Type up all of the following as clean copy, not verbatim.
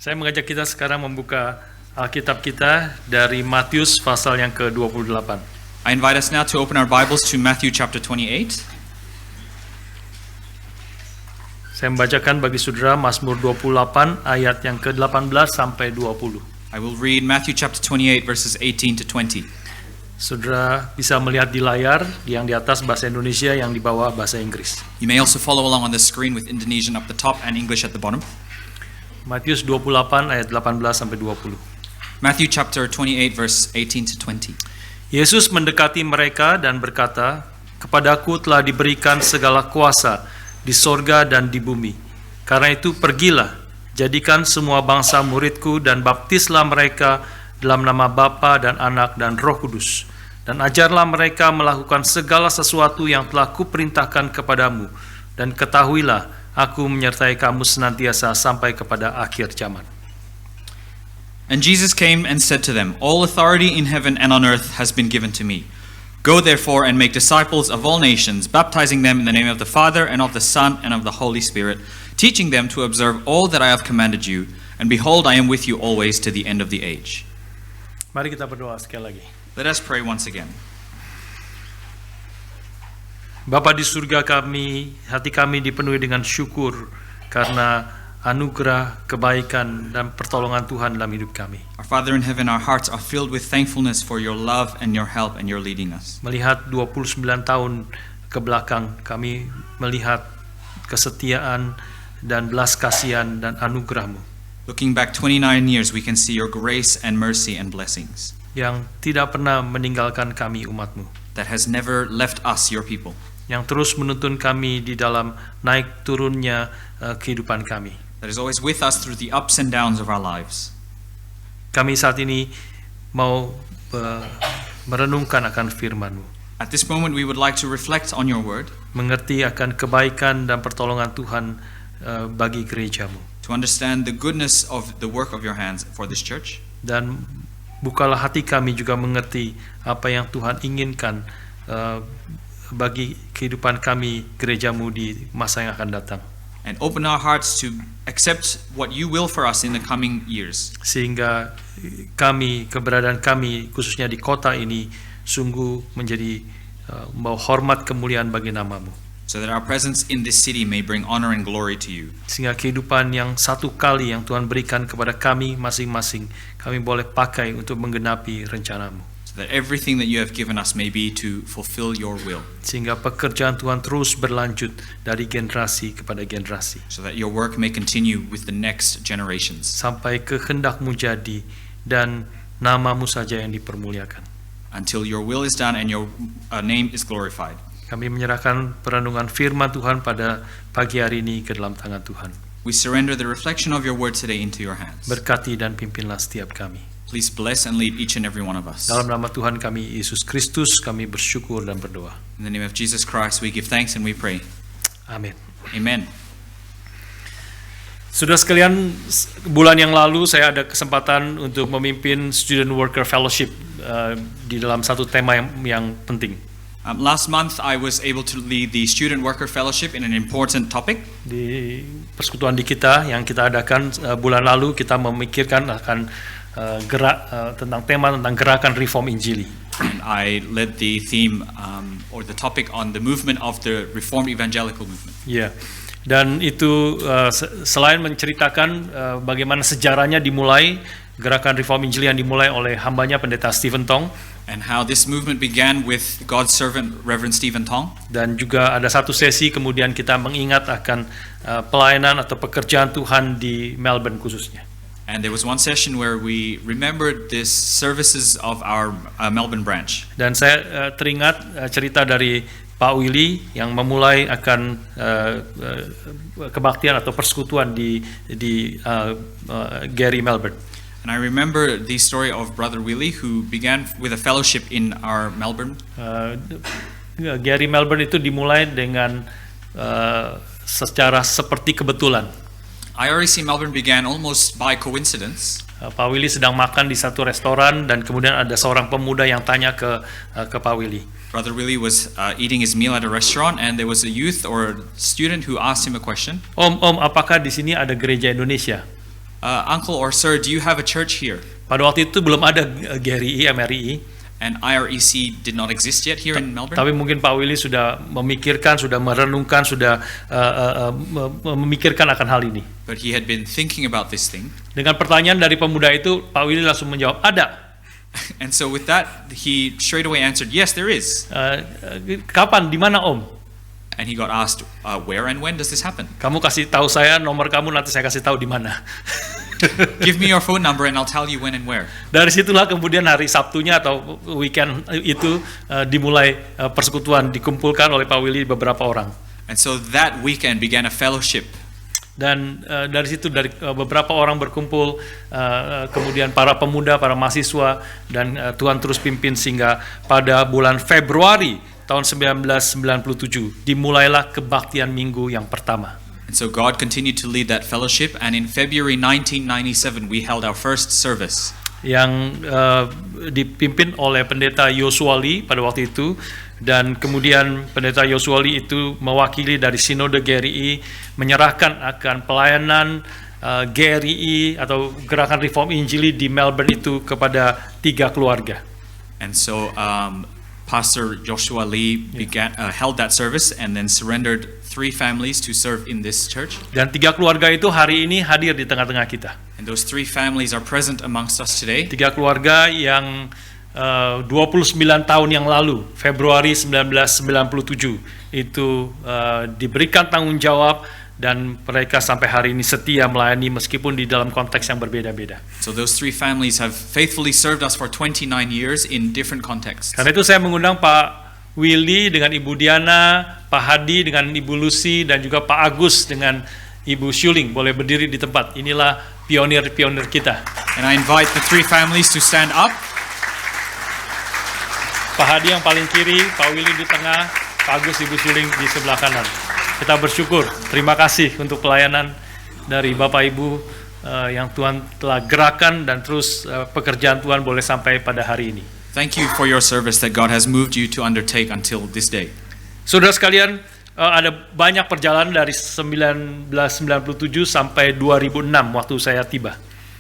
Saya mengajak kita sekarang membuka Alkitab kita dari Matius pasal yang ke-28. I invite us now to open our Bibles to Matthew chapter 28. Saya membacakan bagi saudara Mazmur 28 ayat yang ke-18 sampai 20. I will read Matthew chapter 28 verses 18 to 20. Saudara bisa melihat di layar yang di atas bahasa Indonesia, yang di bawah bahasa Inggris. You may also follow along on the screen with Indonesian up the top and English at the bottom. Matius 28 ayat 18 sampai 20. Matthew chapter 28 verse 18 to 20. Yesus mendekati mereka dan berkata, "Kepadaku telah diberikan segala kuasa di sorga dan di bumi. Karena itu pergilah, jadikan semua bangsa muridku dan baptislah mereka dalam nama Bapa dan Anak dan Roh Kudus. Dan ajarlah mereka melakukan segala sesuatu yang telah kuperintahkan kepadamu. Dan ketahuilah, aku menyertai kamu senantiasa sampai kepada akhir zaman." And Jesus came and said to them, "All authority in heaven and on earth has been given to me. Go therefore and make disciples of all nations, baptizing them in the name of the Father and of the Son and of the Holy Spirit, teaching them to observe all that I have commanded you. And behold, I am with you always to the end of the age." Mari kita berdoa sekali lagi. Let us pray once again. Bapa di surga kami, hati kami dipenuhi dengan syukur karena anugerah, kebaikan, dan pertolongan Tuhan dalam hidup kami. Our Father in heaven, our hearts are filled with thankfulness for your love and your help and your leading us. Melihat 29 tahun ke belakang, kami melihat kesetiaan dan belas kasihan dan anugerah-Mu Looking back 29 years, we can see your grace and mercy and blessings yang tidak pernah meninggalkan kami umat-Mu, that has never left us, your people, yang terus menuntun kami di dalam naik turunnya kehidupan kami. that is always with us through the ups and downs of our lives. Kami saat ini mau merenungkan akan firman-Mu, At this moment, we would like to reflect on your word, mengerti akan kebaikan dan pertolongan Tuhan bagi gereja-Mu. to understand the goodness of the work of your hands for this church, Dan bukalah hati kami juga mengerti apa yang Tuhan inginkan bagi kehidupan kami, gereja-Mu di masa yang akan datang. and open our hearts to accept what you will for us in the coming years, Sehingga kami, keberadaan kami khususnya di kota ini sungguh menjadi membawa hormat kemuliaan bagi nama-Mu. so that our presence in this city may bring honor and glory to you, Sehingga kehidupan yang satu kali yang Tuhan berikan kepada kami masing-masing, kami boleh pakai untuk menggenapi rencana-Mu. so that everything that you have given us may be to fulfill your will, Sehingga pekerjaan Tuhan terus berlanjut dari generasi kepada generasi, so that your work may continue with the next generations, sampai kehendak-Mu jadi dan nama-Mu saja yang dipermuliakan. until your will is done and your name is glorified. Kami menyerahkan perenungan firman Tuhan pada pagi hari ini ke dalam tangan Tuhan. We surrender the reflection of your word today into your hands. Berkati dan pimpinlah setiap kami. Please bless and lead each and every one of us. Dalam nama Tuhan kami Yesus Kristus, kami bersyukur dan berdoa. In the name of Jesus Christ, we give thanks and we pray. Amin. Amen. Sudah sekalian, bulan yang lalu saya ada kesempatan untuk memimpin Student Worker Fellowship di dalam satu tema yang penting. Last month, I was able to lead the Student Worker Fellowship in an important topic. Di persekutuan di kita yang kita adakan bulan lalu, kita memikirkan akan tentang tema tentang gerakan reform Injili. And I led the theme or the topic on the movement of the Reformed Evangelical Movement. Ya, dan itu selain menceritakan bagaimana sejarahnya dimulai, gerakan reform Injili yang dimulai oleh hambanya pendeta Stephen Tong, And how this movement began with God's servant Reverend Stephen Tong. dan juga ada satu sesi kemudian kita mengingat akan pelayanan atau pekerjaan Tuhan di Melbourne khususnya. And there was one session where we remembered these services of our Melbourne branch. Dan saya teringat cerita dari Pak Willy yang memulai akan kebaktian atau persekutuan di Gary Melbourne. And I remember the story of Brother Willie, who began with a fellowship in our Melbourne. Gary Melbourne itu dimulai dengan secara seperti kebetulan. IREC Melbourne began almost by coincidence. Pak Willy sedang makan di satu restoran dan kemudian ada seorang pemuda yang tanya ke Pak Willy. Brother Willie was eating his meal at a restaurant, and there was a youth or a student who asked him a question. Om, apakah di sini ada gereja Indonesia? Uncle or sir, do you have a church here? Pada waktu itu belum ada GRI, MRI, And IREC did not exist yet here in Melbourne. tapi mungkin Pak Willy sudah memikirkan, sudah merenungkan, sudah memikirkan akan hal ini. But he had been thinking about this thing. Dengan pertanyaan dari pemuda itu, Pak Willy langsung menjawab, ada. And so with that, he straight away answered, yes, there is. Kapan, di mana Om? And he got asked, where and when does this happen? Kamu kasih tahu saya nomor kamu, nanti saya kasih tahu di mana. Give me your phone number and I'll tell you when and where. Dari situlah kemudian hari Sabtunya atau weekend itu dimulai persekutuan, dikumpulkan oleh Pak Willy beberapa orang. And so that weekend began a fellowship. Dan dari situ dari beberapa orang berkumpul, kemudian para pemuda, para mahasiswa, dan Tuhan terus pimpin sehingga pada bulan Februari tahun 1997 dimulailah kebaktian minggu yang pertama. And so God continued to lead that fellowship, and in February 1997 we held our first service. Yang dipimpin oleh pendeta Yosuali pada waktu itu, dan kemudian pendeta Yosuali itu mewakili dari Sinode GRI menyerahkan akan pelayanan GRI atau Gerakan Reform Injili di Melbourne itu kepada 3 keluarga. And so Pastor Joshua Lee held that service and then surrendered 3 families to serve in this church. Dan 3 keluarga itu hari ini hadir di tengah-tengah kita. And those 3 families are present amongst us today. 3 keluarga yang 29 tahun yang lalu, Februari 1997, itu diberikan tanggung jawab, dan mereka sampai hari ini setia melayani meskipun di dalam konteks yang berbeda-beda. So those 3 families have faithfully served us for 29 years in different contexts. Karena itu saya mengundang Pak Willy dengan Ibu Diana, Pak Hadi dengan Ibu Lucy, dan juga Pak Agus dengan Ibu Shuling boleh berdiri di tempat. Inilah pionir-pionir kita. And I invite the 3 families to stand up. Pak Hadi yang paling kiri, Pak Willy di tengah, Pak Agus, Ibu Shuling di sebelah kanan. Kita bersyukur, terima kasih untuk pelayanan dari Bapak Ibu yang Tuhan telah gerakan, dan terus pekerjaan Tuhan boleh sampai pada hari ini. Thank you for your service that God has moved you to undertake until this day. Saudara sekalian, ada banyak perjalanan dari 1997 sampai 2006 waktu saya tiba.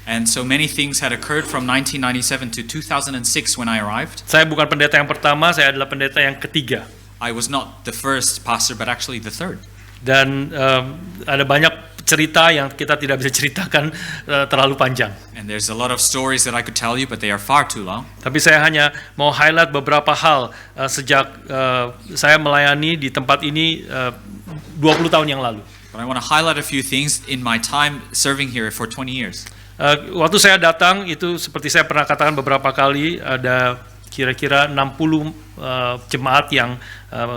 And so many things had occurred from 1997 to 2006 when I arrived. Saya bukan pendeta yang pertama, saya adalah pendeta yang ketiga. I was not the first pastor, but actually the third. Dan ada banyak cerita yang kita tidak bisa ceritakan terlalu panjang. And there's a lot of stories that I could tell you, but they are far too long. Tapi saya hanya mau highlight beberapa hal sejak saya melayani di tempat ini 20 tahun yang lalu. But I want to highlight a few things in my time serving here for 20 years. Waktu saya datang itu seperti saya pernah katakan beberapa kali, ada kira-kira 60 jemaat yang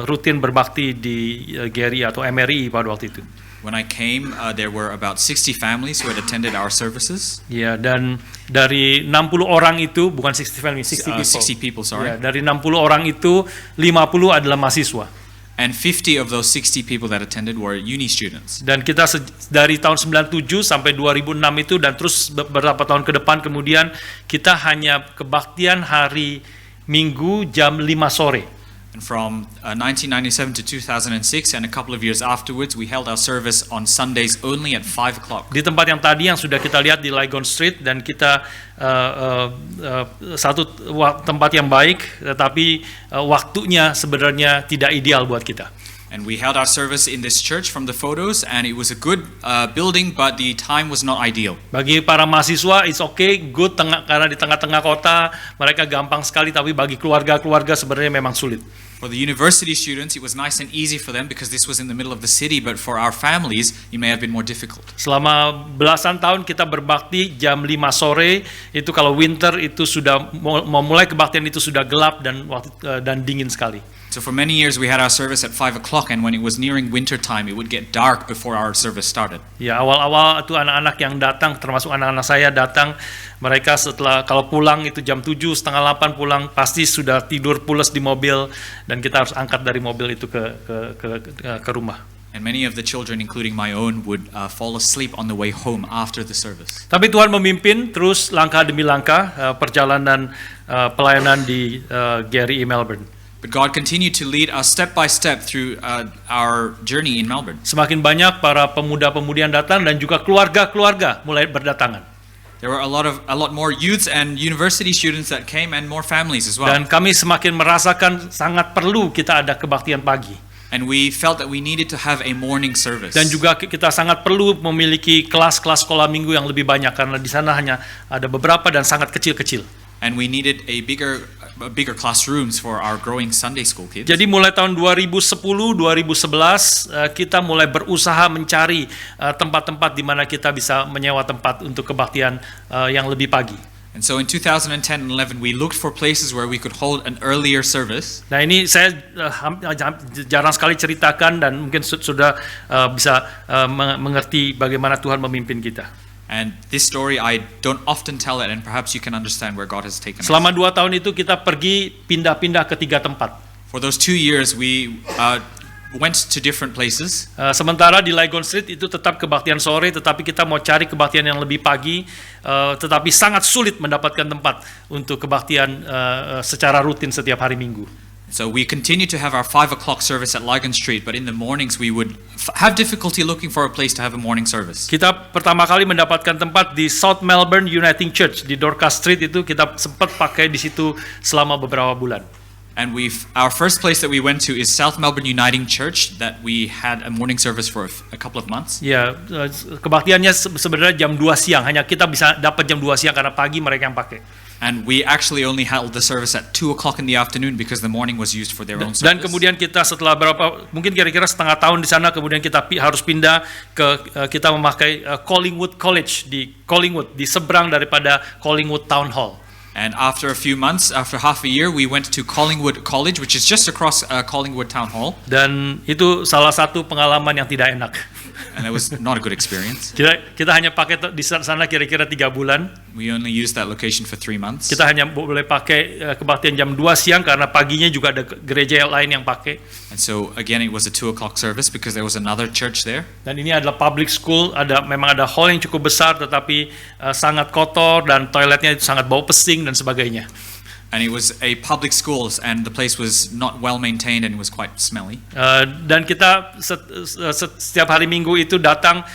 rutin berbakti di GRI atau MRI pada waktu itu. When I came, there were about 60 families who had attended our services. Ya, dan dari 60 orang itu, bukan 60 families, 60 people, sorry. Ya, dari 60 orang itu 50 adalah mahasiswa. And 50 of those 60 people that attended were uni students. Dan kita dari tahun 97 sampai 2006 itu, dan terus beberapa tahun ke depan kemudian, kita hanya kebaktian hari Minggu jam 5 sore. And from 1997 to 2006 and a couple of years afterwards, we held our service on Sundays only at 5 o'clock. Di tempat yang tadi yang sudah kita lihat di Lygon Street, dan kita satu tempat yang baik, tetapi waktunya sebenarnya tidak ideal buat kita. And we held our service in this church from the photos, and it was a good building, but the time was not ideal. Bagi para mahasiswa, it's okay, good, karena di tengah-tengah kota, mereka gampang sekali, tapi bagi keluarga-keluarga sebenarnya memang sulit. For the university students, it was nice and easy for them because this was in the middle of the city, but for our families, it may have been more difficult. Selama belasan tahun kita berbakti jam 5 sore, itu kalau winter itu sudah mau mulai kebaktian itu sudah gelap dan dingin sekali. So for many years we had our service at 5 o'clock, and when it was nearing winter time, it would get dark before our service started. Ya, awal-awal itu anak-anak yang datang, termasuk anak-anak saya datang, mereka setelah kalau pulang itu jam 7, setengah 8 pulang, pasti sudah tidur pules di mobil, dan kita harus angkat dari mobil itu ke rumah. And many of the children, including my own, would fall asleep on the way home after the service. Tapi Tuhan memimpin terus langkah demi langkah perjalanan pelayanan di GRI Melbourne. But God continued to lead us step by step through our journey in Melbourne. Semakin banyak para pemuda-pemudi yang datang dan juga keluarga-keluarga mulai berdatangan. There were a lot more youths and university students that came, and more families as well. Dan kami semakin merasakan sangat perlu kita ada kebaktian pagi. And we felt that we needed to have a morning service. Dan juga kita sangat perlu memiliki kelas-kelas sekolah minggu yang lebih banyak karena di sana hanya ada beberapa dan sangat kecil-kecil. And we needed a bigger classrooms for our growing Sunday school kids. Jadi mulai tahun 2010-2011 kita mulai berusaha mencari tempat-tempat di mana kita bisa menyewa tempat untuk kebaktian yang lebih pagi. And so in 2010 and 11 we looked for places where we could hold an earlier service. Nah ini saya jarang sekali ceritakan dan mungkin sudah bisa mengerti bagaimana Tuhan memimpin kita. And this story I don't often tell it, and perhaps you can understand where God has taken us. Selama 2 tahun itu kita pergi pindah-pindah ke 3 tempat. For those 2 years we went to different places. Sementara di Lygon Street itu tetap kebaktian sore, tetapi kita mau cari kebaktian yang lebih pagi, tetapi sangat sulit mendapatkan tempat untuk kebaktian secara rutin setiap hari Minggu. So we continued to have our 5 o'clock service at Lygon Street, but in the mornings we would have difficulty looking for a place to have a morning service. Kita pertama kali mendapatkan tempat di South Melbourne Uniting Church di Dorcas Street, itu kita sempat pakai di situ selama beberapa bulan. And our first place that we went to is South Melbourne Uniting Church, that we had a morning service for a couple of months. Ya, kebaktiannya sebenarnya jam 2 siang, hanya kita bisa dapat jam 2 siang karena pagi mereka yang pakai. And we actually only held the service at 2 o'clock in the afternoon because the morning was used for their own service. Dan kemudian kita setelah mungkin kira-kira setengah tahun di sana, kemudian kita harus pindah kita memakai Collingwood College di Collingwood, di seberang daripada Collingwood Town Hall. And after a few months, after half a year, we went to Collingwood College, which is just across Collingwood Town Hall. Dan itu salah satu pengalaman yang tidak enak. And it was not a good experience. Kita hanya pakai di sana kira-kira 3 bulan. We only used that location for 3 months. Kita hanya boleh pakai kebaktian jam 2 siang karena paginya juga ada gereja lain yang pakai. And so again, it was a 2 o'clock service because there was another church there. Dan ini adalah public school, memang ada hall yang cukup besar, tetapi sangat kotor dan toiletnya itu sangat bau pesing dan sebagainya. And it was a public school, and the place was not well maintained and it was quite smelly. Dan kita setiap hari Minggu itu datang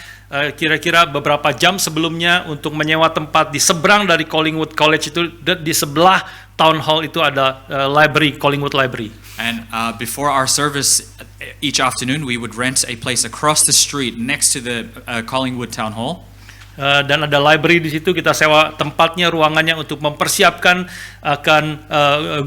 kira-kira beberapa jam sebelumnya untuk menyewa tempat di seberang dari Collingwood College itu, di sebelah Town Hall itu ada library, Collingwood Library. And before our service each afternoon, we would rent a place across the street next to the Collingwood Town Hall. Dan ada library di situ, kita sewa tempatnya, ruangannya untuk mempersiapkan akan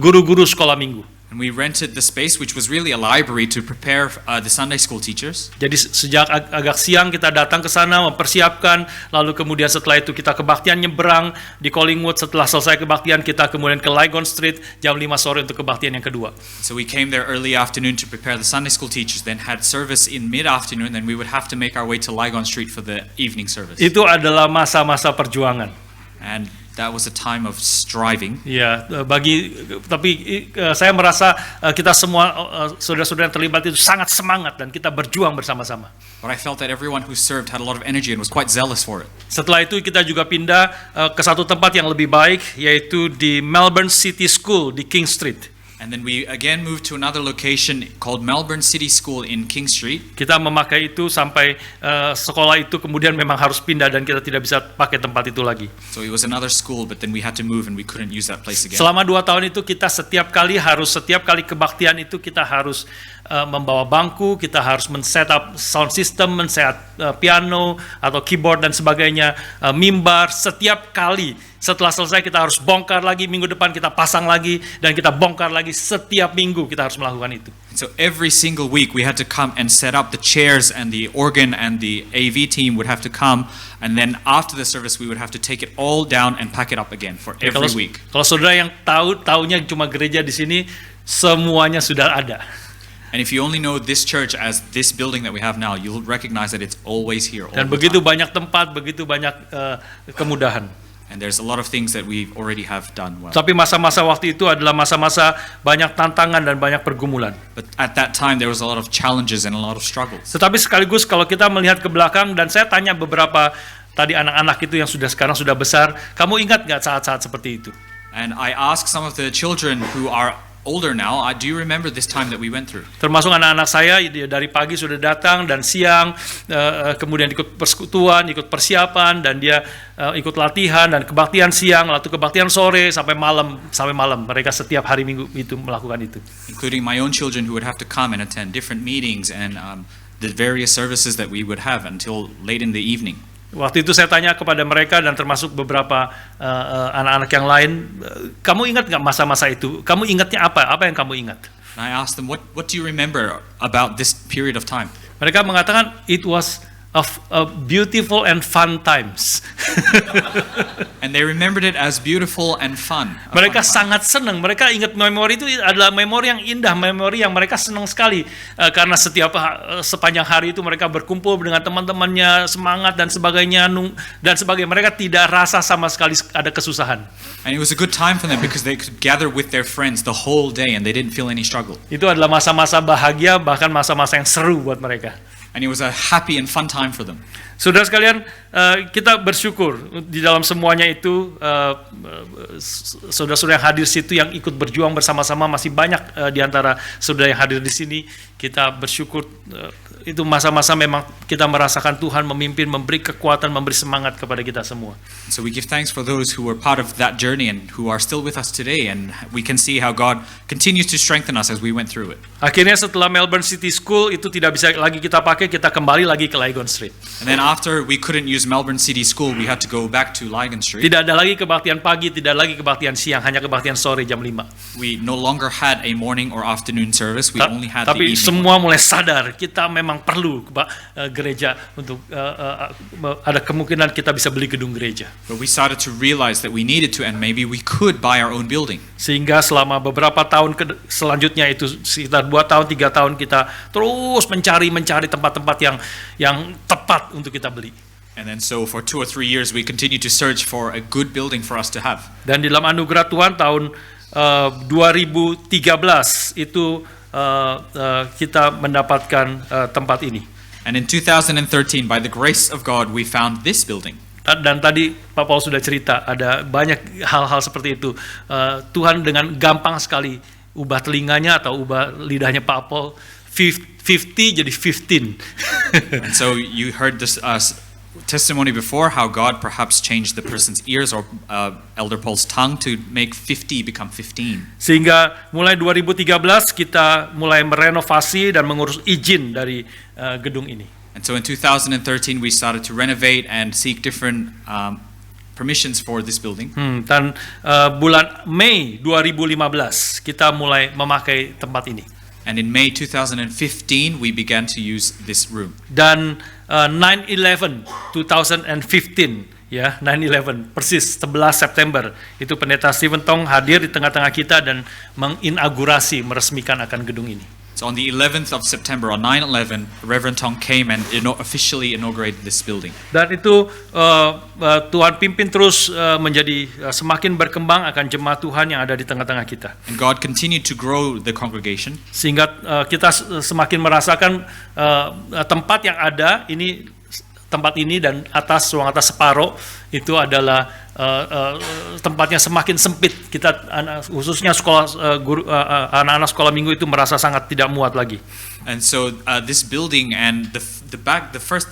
guru-guru sekolah minggu. And we rented the space, which was really a library, to prepare the Sunday school teachers. Jadi sejak agak siang kita datang ke sana mempersiapkan, lalu kemudian setelah itu kita kebaktian nyebrang di Collingwood. Setelah selesai kebaktian kita kemudian ke Lygon Street jam 5 sore untuk kebaktian yang kedua. So we came there early afternoon to prepare the Sunday school teachers, then had service in mid-afternoon, then we would have to make our way to Lygon Street for the evening service. Itu adalah masa-masa perjuangan. And that was a time of striving. Ya, tapi saya merasa kita semua saudara-saudara yang terlibat itu sangat semangat dan kita berjuang bersama-sama. But I felt that everyone who served had a lot of energy and was quite zealous for it. Setelah itu kita juga pindah ke satu tempat yang lebih baik, yaitu di Melbourne City School di King Street. And then we again moved to another location called Melbourne City School in King Street. Kita memakai itu sampai sekolah itu kemudian memang harus pindah dan kita tidak bisa pakai tempat itu lagi. So it was another school, but then we had to move and we couldn't use that place again. Selama 2 tahun itu kita setiap kali kebaktian itu kita harus membawa bangku, kita harus men-set up sound system, men-set piano atau keyboard dan sebagainya, mimbar. Setiap kali setelah selesai kita harus bongkar lagi, minggu depan kita pasang lagi, dan kita bongkar lagi. Setiap minggu kita harus melakukan itu. So every single week we had to come and set up the chairs, and the organ and the AV team would have to come, and then after the service we would have to take it all down and pack it up again for every week. Kalau saudara yang taunya cuma gereja di sini, semuanya sudah ada. And if you only know this church as this building that we have now, you'll recognize that it's always here all Dan the begitu time. banyak tempat, begitu banyak kemudahan. And there's a lot of things that we already have done well. Tapi masa-masa waktu itu adalah masa-masa banyak tantangan dan banyak pergumulan. But at that time there was a lot of challenges and a lot of struggles. Tetapi sekaligus kalau kita melihat ke belakang, dan saya tanya beberapa tadi anak-anak itu yang sekarang sudah besar, kamu ingat nggak saat-saat seperti itu? And I asked some of the children who are older now, do you remember this time that we went through? Termasuk anak-anak saya dia dari pagi sudah datang dan siang kemudian ikut persekutuan, ikut persiapan dan dia ikut latihan dan kebaktian siang, lalu kebaktian sore sampai malam mereka setiap hari Minggu itu melakukan itu. Including my own children who would have to come and attend different meetings and the various services that we would have until late in the evening. Waktu itu saya tanya kepada mereka dan termasuk beberapa anak-anak yang lain, kamu ingat nggak masa-masa itu? Kamu ingatnya apa? Apa yang kamu ingat? And I asked them, what do you remember about this period of time? Mereka mengatakan it was a beautiful and fun times. And they remembered it as beautiful and fun. Mereka sangat senang. Mereka ingat memori itu adalah memori yang indah, memori yang mereka senang sekali karena sepanjang hari itu mereka berkumpul dengan teman-temannya, semangat dan sebagainya Mereka tidak rasa sama sekali ada kesusahan. And it was a good time for them because they could gather with their friends the whole day and they didn't feel any struggle. Itu adalah masa-masa bahagia, bahkan masa-masa yang seru buat mereka. And it was a happy and fun time for them. Saudara sekalian, kita bersyukur di dalam semuanya itu saudara-saudara yang hadir situ yang ikut berjuang bersama-sama, masih banyak di antara saudara yang hadir di sini. Kita bersyukur itu masa-masa memang kita merasakan Tuhan memimpin, memberi kekuatan, memberi semangat kepada kita semua. So we give thanks for those who were part of that journey and who are still with us today, and we can see how God continues to strengthen us as we went through it. Akhirnya setelah Melbourne City School itu tidak bisa lagi kita pakai, kita kembali lagi ke Lygon Street. And then after we couldn't use Melbourne City School, we had to go back to Lygon Street. Tidak ada lagi kebaktian pagi, tidak lagi kebaktian siang, hanya kebaktian sore jam 5. We no longer had a morning or afternoon service, we only had the Tapi evening. semua mulai sadar kita memang perlu gereja untuk ada kemungkinan kita bisa beli gedung gereja. But we started to realize that we needed to, and maybe we could buy our own building. Sehingga selama beberapa tahun selanjutnya itu sekitar 2 tahun 3 tahun kita terus mencari tempat-tempat yang tepat untuk kita beli. And then so for 2 or 3 years we continued to search for a good building for us to have. Dan di dalam anugerah Tuhan tahun 2013 itu kita mendapatkan tempat ini. And in 2013, by the grace of God, we found this building. Dan tadi Pak Paul sudah cerita, ada banyak hal-hal seperti itu. Tuhan dengan gampang sekali ubah telinganya atau ubah lidahnya Pak Paul, 50 jadi 15. And so you heard this testimony before, how God perhaps changed the person's ears or Elder Paul's tongue to make 50 become 15. Sehingga mulai 2013 kita mulai merenovasi dan mengurus izin dari gedung ini. And so in 2013 we started to renovate and seek different permissions for this building. Dan bulan Mei 2015 kita mulai memakai tempat ini. And in May 2015 we began to use this room. Dan 9/11 2015 ya, 9/11 persis 11 September itu Pendeta Stephen Tong hadir di tengah-tengah kita dan menginaugurasi, meresmikan akan gedung ini. So on the 11th of September, on 9/11, Reverend Tong came and officially inaugurated this building. Dan itu Tuhan pimpin terus menjadi semakin berkembang akan jemaat Tuhan yang ada di tengah-tengah kita. And God continued to grow the congregation. Sehingga kita semakin merasakan tempat yang ada ini, tempat ini dan ruang atas separuh itu adalah tempatnya semakin sempit. Kita khususnya anak-anak sekolah minggu itu merasa sangat tidak muat lagi. And so this building and the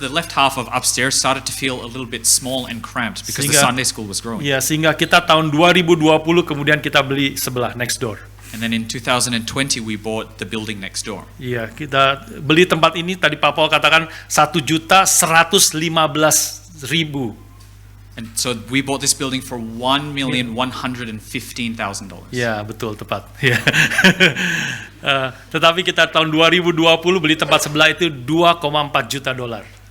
left half of upstairs started to feel a little bit small and cramped because the Sunday school was growing. Ya, sehingga kita tahun 2020 kemudian kita beli sebelah next door. And then in 2020 we bought the building next door. Iya, kita beli tempat ini tadi Pak Paul katakan 1.115.000. And so we bought this building for $1,115,000. Ya, betul, tepat. Ya. Tetapi kita tahun 2020 beli tempat sebelah itu $2,4 juta.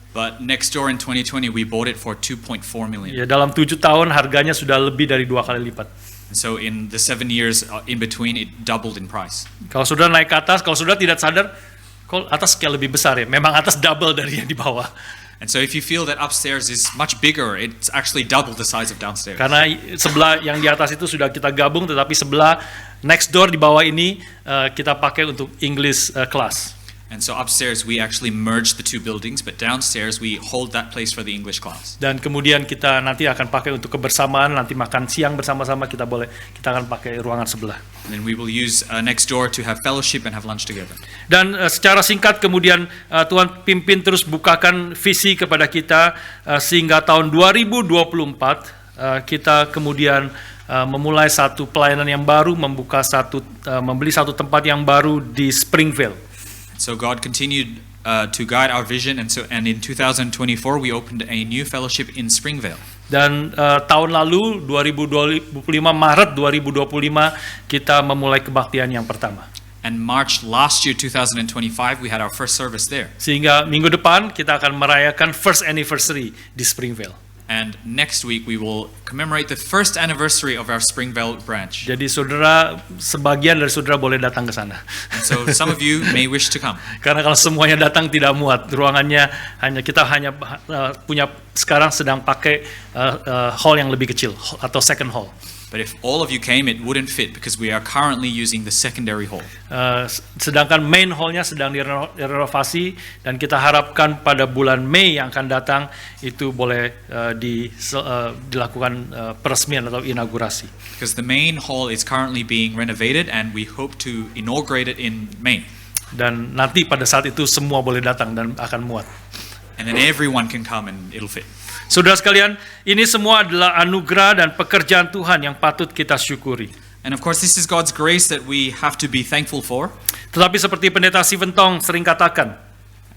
But next door in 2020 we bought it for $2.4 million. Ya, dalam 7 tahun harganya sudah lebih dari 2 kali lipat. And so in the 7 years in between it doubled in price. Kalau sudah naik ke atas, kalau sudah tidak sadar, kalau atas kayak lebih besar ya. Memang atas double dari yang di bawah. And so if you feel that upstairs is much bigger, it's actually double the size of downstairs. Karena sebelah yang di atas itu sudah kita gabung, tetapi sebelah next door di bawah ini kita pakai untuk English class. And so upstairs we actually merged the two buildings, but downstairs we hold that place for the English class. Dan kemudian kita nanti akan pakai untuk kebersamaan, nanti makan siang bersama-sama kita akan pakai ruangan sebelah. And then we will use next door to have fellowship and have lunch together. Dan secara singkat kemudian Tuhan pimpin terus bukakan visi kepada kita sehingga tahun 2024 kita kemudian memulai satu pelayanan yang baru, membeli satu tempat yang baru di Springvale. So God continued to guide our vision, and in 2024 we opened a new fellowship in Springvale. Dan tahun lalu 2025 Maret 2025 kita memulai kebaktian yang pertama. And March last year 2025 we had our first service there. Sehingga minggu depan kita akan merayakan first anniversary di Springvale. And next week we will commemorate the first anniversary of our Springvale branch. Jadi saudara, sebagian dari saudara boleh datang ke sana. And so some of you may wish to come. Karena kalau semuanya datang tidak muat, ruangannya kita hanya punya sekarang sedang pakai hall yang lebih kecil atau second hall. But if all of you came, it wouldn't fit because we are currently using the secondary hall. Sedangkan main hallnya sedang direnovasi dan kita harapkan pada bulan Mei yang akan datang itu boleh dilakukan peresmian atau inaugurasi. Because the main hall is currently being renovated and we hope to inaugurate it in May. Dan nanti pada saat itu semua boleh datang dan akan muat. And then everyone can come and it'll fit. Saudara sekalian, ini semua adalah anugerah dan pekerjaan Tuhan yang patut kita syukuri. And of course this is God's grace that we have to be thankful for. Tetapi seperti Pendeta Stephen Tong sering katakan,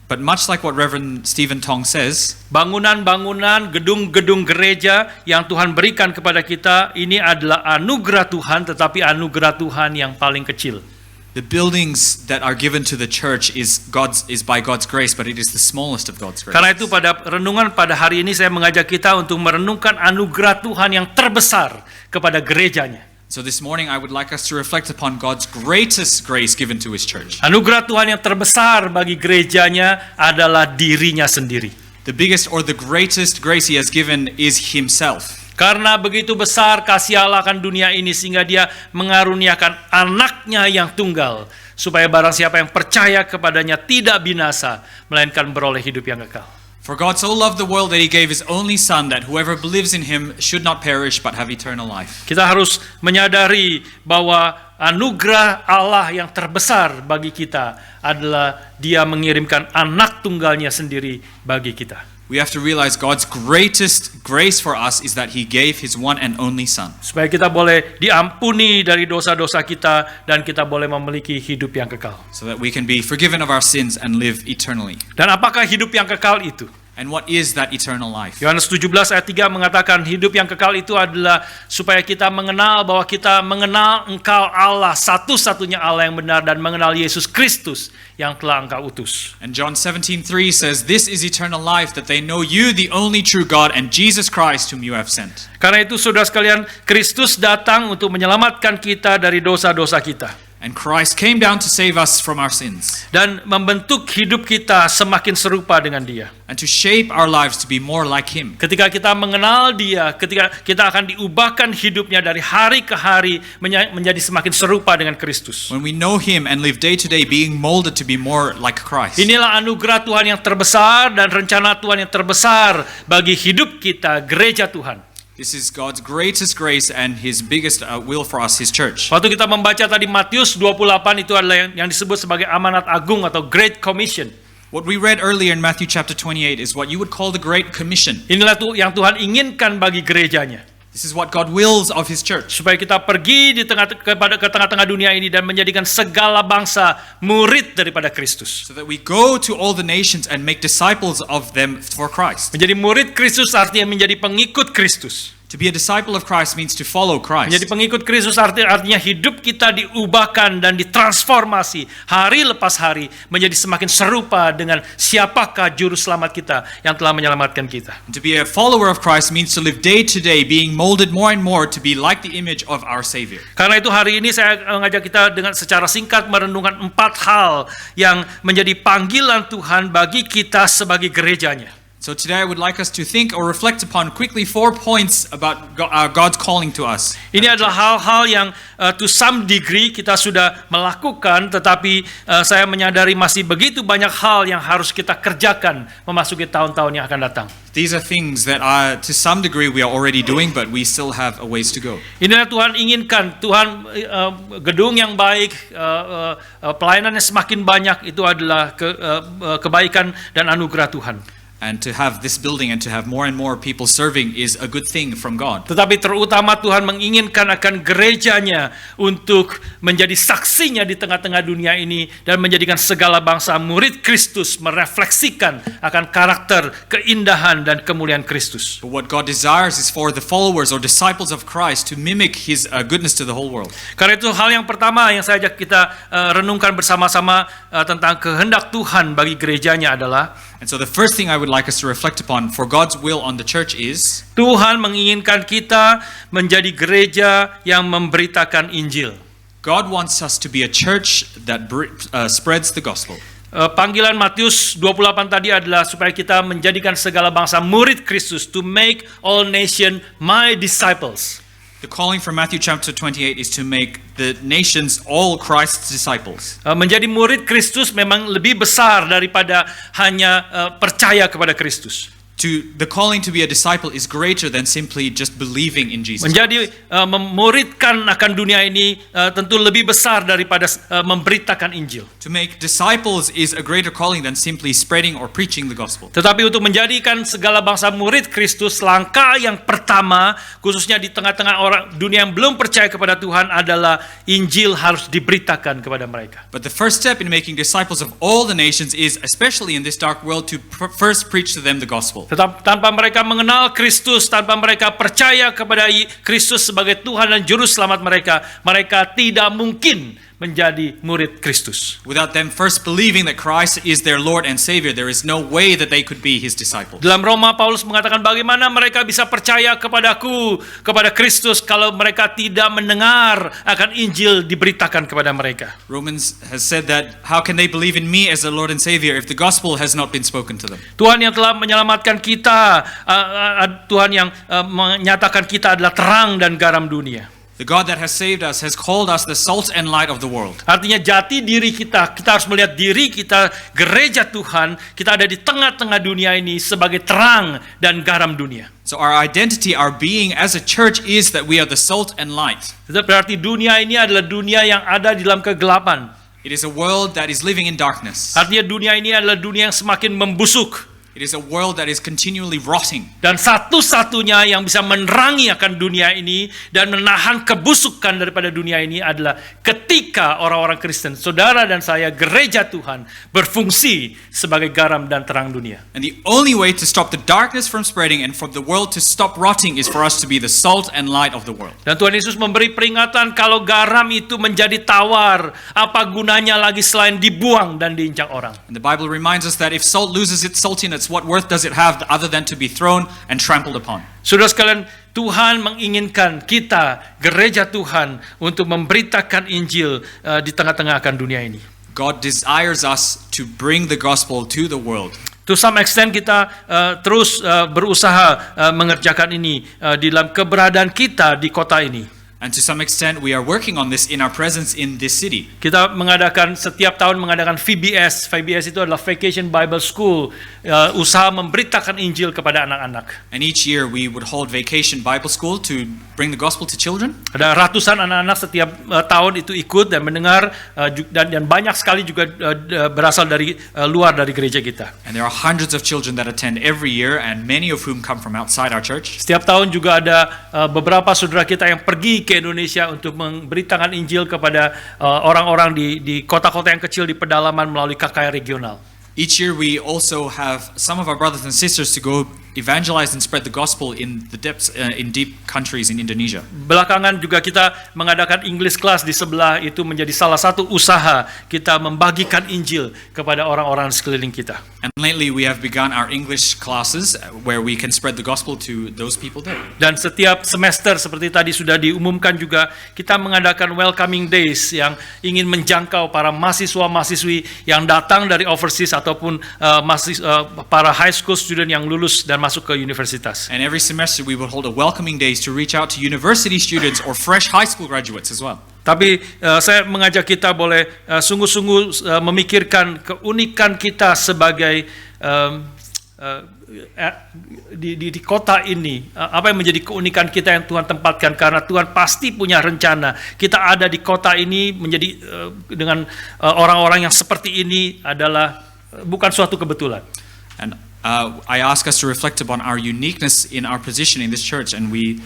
But much like what Reverend Stephen Tong says, bangunan-bangunan, gedung-gedung gereja yang Tuhan berikan kepada kita ini adalah anugerah Tuhan, tetapi anugerah Tuhan yang paling kecil. the buildings that are given to the church is by God's grace, but it is the smallest of God's grace. Karena itu pada renungan pada hari ini saya mengajak kita untuk merenungkan anugerah Tuhan yang terbesar kepada gerejanya. So this morning I would like us to reflect upon God's greatest grace given to His church. Anugerah Tuhan yang terbesar bagi gerejanya adalah dirinya sendiri. The biggest or the greatest grace He has given is Himself. Karena begitu besar kasih Allah akan dunia ini sehingga Dia mengaruniakan anaknya yang tunggal supaya barang siapa yang percaya kepadanya tidak binasa melainkan beroleh hidup yang kekal. For God so loved the world that He gave His only Son, that whoever believes in Him should not perish but have eternal life. Kita harus menyadari bahwa anugerah Allah yang terbesar bagi kita adalah Dia mengirimkan anak tunggalnya sendiri bagi kita. We have to realize God's greatest grace for us is that He gave His one and only Son. Supaya kita boleh diampuni dari dosa-dosa kita dan kita boleh memiliki hidup yang kekal. So that we can be forgiven of our sins and live eternally. Dan apakah hidup yang kekal itu? And what is that eternal life? Yohanes 17 ayat 3 mengatakan hidup yang kekal itu adalah supaya kita mengenal bahwa kita mengenal Engkau Allah, satu-satunya Allah yang benar, dan mengenal Yesus Kristus yang telah Engkau utus. And John 17:3 says, "This is eternal life, that they know you, the only true God, and Jesus Christ whom you have sent." Karena itu saudara sekalian, Kristus datang untuk menyelamatkan kita dari dosa-dosa kita. And Christ came down to save us from our sins Dan membentuk hidup kita semakin serupa dengan Dia. and to shape our lives to be more like Him. Ketika kita mengenal Dia, ketika kita akan diubahkan hidupnya dari hari ke hari menjadi semakin serupa dengan Kristus. When we know Him and live day to day being molded to be more like Christ. Inilah anugerah Tuhan yang terbesar dan rencana Tuhan yang terbesar bagi hidup kita, gereja Tuhan. This is God's greatest grace and His biggest will for us, His church. Waktu kita membaca tadi Matius 28 itu adalah yang disebut sebagai amanat agung atau Great Commission. What we read earlier in Matthew chapter 28 is what you would call the Great Commission. Inilah yang Tuhan inginkan bagi gerejanya. This is what God wills of His church. Supaya kita pergi ke tengah-tengah dunia ini dan menjadikan segala bangsa murid daripada Kristus. So that we go to all the nations and make disciples of them for Christ. Menjadi murid Kristus artinya menjadi pengikut Kristus. To be a disciple of Christ means to follow Christ. Menjadi pengikut Kristus artinya hidup kita diubahkan dan ditransformasi hari lepas hari menjadi semakin serupa dengan siapakah juru selamat kita yang telah menyelamatkan kita. And to be a follower of Christ means to live day to day being molded more and more to be like the image of our Savior. Karena itu hari ini saya mengajak kita dengan secara singkat merenungkan 4 hal yang menjadi panggilan Tuhan bagi kita sebagai gerejanya. So today I would like us to think or reflect upon quickly 4 points about God's calling to us. Ini adalah hal-hal yang to some degree kita sudah melakukan, tetapi saya menyadari masih begitu banyak hal yang harus kita kerjakan memasuki tahun-tahun yang akan datang. These are things that to some degree we are already doing, but we still have a ways to go. Inilah Tuhan inginkan, Tuhan gedung yang baik, pelayanan yang semakin banyak, itu adalah kebaikan dan anugerah Tuhan. And to have this building and to have more and more people serving is a good thing from God. Tetapi terutama Tuhan menginginkan akan gerejanya untuk menjadi saksinya di tengah-tengah dunia ini dan menjadikan segala bangsa murid Kristus, merefleksikan akan karakter, keindahan dan kemuliaan Kristus. But what God desires is for the followers or disciples of Christ to mimic His goodness to the whole world. Karena itu hal yang pertama yang saya ajak kita renungkan bersama-sama tentang kehendak Tuhan bagi gerejanya adalah, And so the first thing I would like us to reflect upon for God's will on the church is Tuhan menginginkan kita menjadi gereja yang memberitakan Injil. God wants us to be a church that spreads the gospel. Panggilan Matius 28 tadi adalah supaya kita menjadikan segala bangsa murid Kristus, to make all nation my disciples. The calling from Matthew chapter 28 is to make the nations all Christ's disciples. Menjadi murid Kristus memang lebih besar daripada hanya percaya kepada Kristus. The calling to be a disciple is greater than simply just believing in Jesus. Menjadi memuridkan akan dunia ini tentu lebih besar daripada memberitakan Injil. To make disciples is a greater calling than simply spreading or preaching the gospel. Tetapi untuk menjadikan segala bangsa murid Kristus, langkah yang pertama khususnya di tengah-tengah orang dunia yang belum percaya kepada Tuhan adalah Injil harus diberitakan kepada mereka. But the first step in making disciples of all the nations is, especially in this dark world, to first preach to them the gospel. Tetapi tanpa mereka mengenal Kristus, tanpa mereka percaya kepada Kristus sebagai Tuhan dan Juru Selamat mereka, mereka tidak mungkin menjadi murid Kristus. Without them first believing that Christ is their Lord and Savior, there is no way that they could be His disciples. Dalam Roma, Paulus mengatakan bagaimana mereka bisa percaya kepadaku, kepada Kristus, kalau mereka tidak mendengar akan Injil diberitakan kepada mereka. Romans has said that, how can they believe in me as their Lord and Savior if the gospel has not been spoken to them? Tuhan yang telah menyelamatkan kita, Tuhan yang menyatakan kita adalah terang dan garam dunia. The God that has saved us has called us the salt and light of the world. Artinya jati diri kita harus melihat diri kita, gereja Tuhan, kita ada di tengah-tengah dunia ini sebagai terang dan garam dunia. So our identity, our being as a church is that we are the salt and light. Itu berarti dunia ini adalah dunia yang ada di dalam kegelapan. It is a world that is living in darkness. Artinya dunia ini adalah dunia yang semakin membusuk. It is a world that is continually rotting. Dan satu-satunya yang bisa menerangi akan dunia ini dan menahan kebusukan daripada dunia ini adalah ketika orang-orang Kristen, saudara dan saya, gereja Tuhan, berfungsi sebagai garam dan terang dunia. And the only way to stop the darkness from spreading and for the world to stop rotting is for us to be the salt and light of the world. Dan Tuhan Yesus memberi peringatan, kalau garam itu menjadi tawar, apa gunanya lagi selain dibuang dan diinjak orang. And the Bible reminds us that if salt loses its saltiness, what worth does it have other than to be thrown and trampled upon? Saudara sekalian, Tuhan menginginkan kita, gereja Tuhan, untuk memberitakan Injil di tengah-tengah akan dunia ini. God desires us to bring the gospel to the world. To some extent kita terus berusaha mengerjakan ini di dalam keberadaan kita di kota ini. And to some extent we are working on this in our presence in this city. Kita setiap tahun mengadakan VBS. VBS itu adalah Vacation Bible School, usaha memberitakan Injil kepada anak-anak. And each year we would hold Vacation Bible School to bring the gospel to children. Ada ratusan anak-anak setiap tahun itu ikut dan mendengar, dan banyak sekali juga berasal dari luar dari gereja kita. And there are hundreds of children that attend every year, and many of whom come from outside our church. Setiap tahun juga ada beberapa saudara kita yang pergi ke Indonesia untuk memberitakan Injil kepada orang-orang di kota-kota yang kecil di pedalaman melalui KKR regional. Each year we also have some of our brothers and sisters to go evangelize and spread the gospel in the depths, in deep countries in Indonesia. Belakangan juga kita mengadakan English class di sebelah, itu menjadi salah satu usaha kita membagikan Injil kepada orang-orang sekeliling kita. And lately we have begun our English classes where we can spread the gospel to those people there. Dan setiap semester seperti tadi sudah diumumkan juga, kita mengadakan welcoming days yang ingin menjangkau para mahasiswa-mahasiswi yang datang dari overseas ataupun para high school student yang lulus dan masuk ke universitas. And every semester we will hold a welcoming days to reach out to university students or fresh high school graduates as well. Tapi saya mengajak kita boleh sungguh-sungguh memikirkan keunikan kita sebagai di kota ini. Apa yang menjadi keunikan kita yang Tuhan tempatkan, karena Tuhan pasti punya rencana. Kita ada di kota ini menjadi dengan orang-orang yang seperti ini adalah bukan suatu kebetulan. And I ask us to reflect upon our uniqueness in our position in this church, and we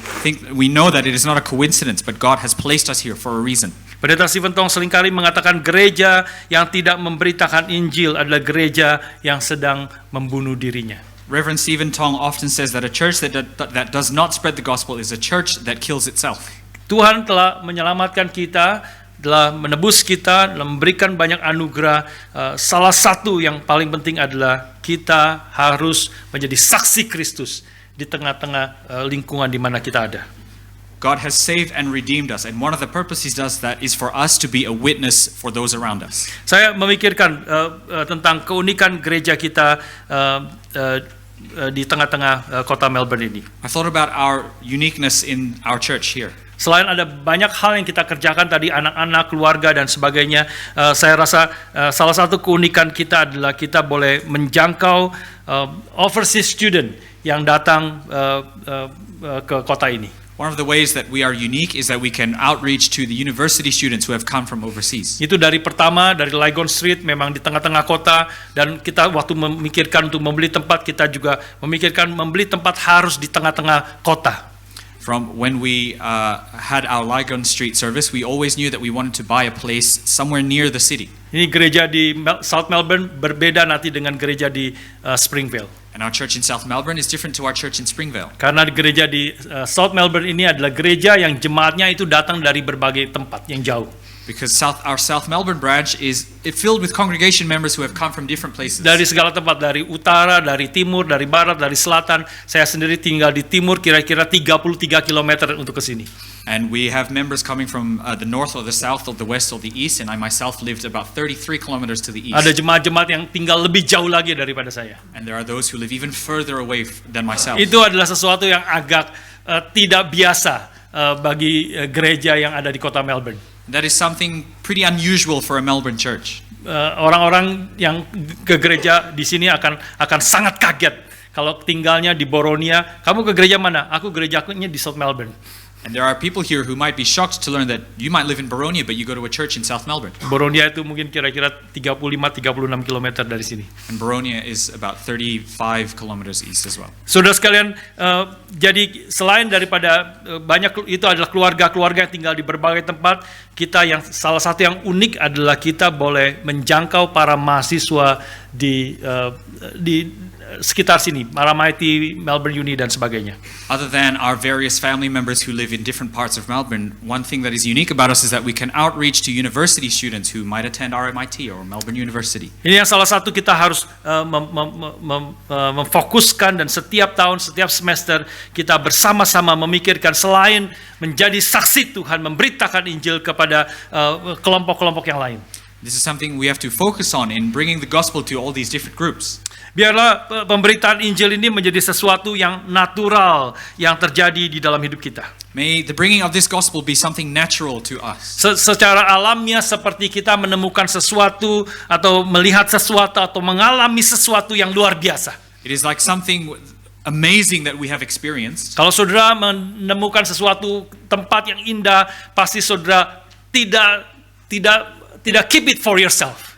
know that it is not a coincidence, but God has placed us here for a reason. Pendeta Stephen Tong seringkali mengatakan gereja yang tidak memberitakan Injil adalah gereja yang sedang membunuh dirinya. Reverend Stephen Tong often says that a church that does not spread the gospel is a church that kills itself. Tuhan telah menyelamatkan kita, telah menebus kita, telah memberikan banyak anugerah. Salah satu yang paling penting adalah kita harus menjadi saksi Kristus di tengah-tengah lingkungan di mana kita ada. God has saved and redeemed us, and one of the purposes does that is for us to be a witness for those around us. Saya memikirkan tentang keunikan gereja kita di tengah-tengah kota Melbourne ini. I thought about our uniqueness in our church here. Selain ada banyak hal yang kita kerjakan tadi, anak-anak, keluarga dan sebagainya, saya rasa salah satu keunikan kita adalah kita boleh menjangkau overseas student yang datang ke kota ini. One of the ways that we are unique is that we can outreach to the university students who have come from overseas. Itu dari pertama, dari Lygon Street, memang di tengah-tengah kota, dan kita waktu memikirkan untuk membeli tempat, kita juga memikirkan membeli tempat harus di tengah-tengah kota. From when we had our Lygon Street service, we always knew that we wanted to buy a place somewhere near the city. Ini gereja di South Melbourne berbeda nanti dengan gereja di Springvale. And our church in South Melbourne is different to our church in Springvale. Karena gereja di South Melbourne ini adalah gereja yang jemaatnya itu datang dari berbagai tempat yang jauh. Because our South Melbourne branch is filled with congregation members who have come from different places. Dari segala tempat, dari utara, dari timur, dari barat, dari selatan. Saya sendiri tinggal di timur kira-kira 33 km untuk ke sini. And we have members coming from the north or the south or the west or the east, and I myself lived about 33 kilometers to the east. Ada jemaat-jemaat yang tinggal lebih jauh lagi daripada saya. And there are those who live even further away than myself. Itu adalah sesuatu yang agak tidak biasa bagi gereja yang ada di kota Melbourne. That is something pretty unusual for a Melbourne church. Orang-orang yang ke gereja di sini akan sangat kaget kalau tinggalnya di Boronia. Kamu ke gereja mana? Aku gerejaku-nya di South Melbourne. And there are people here who might be shocked to learn that you might live in Boronia, but you go to a church in South Melbourne. Boronia itu mungkin kira-kira 35-36 km dari sini. And Boronia is about 35 kilometers east as well. Saudara sekalian, jadi selain daripada banyak itu adalah keluarga-keluarga yang tinggal di berbagai tempat, kita yang salah satu yang unik adalah kita boleh menjangkau para mahasiswa di sekitar sini, Maramaiti, Melbourne Uni dan sebagainya. Other than our various family members who live in different parts of Melbourne, one thing that is unique about us is that we can outreach to university students who might attend RMIT or Melbourne University. Ini yang salah satu kita harus memfokuskan, dan setiap tahun, setiap semester kita bersama-sama memikirkan selain menjadi saksi Tuhan, memberitakan Injil kepada kelompok-kelompok yang lain. This is something we have to focus on in bringing the gospel to all these different groups. Biarlah pemberitaan Injil ini menjadi sesuatu yang natural yang terjadi di dalam hidup kita. May the bringing of this gospel be something natural to us. Secara alamiah seperti kita menemukan sesuatu atau melihat sesuatu atau mengalami sesuatu yang luar biasa. It is like something amazing that we have experienced. Kalau saudara menemukan sesuatu tempat yang indah, pasti saudara tidak keep it for yourself.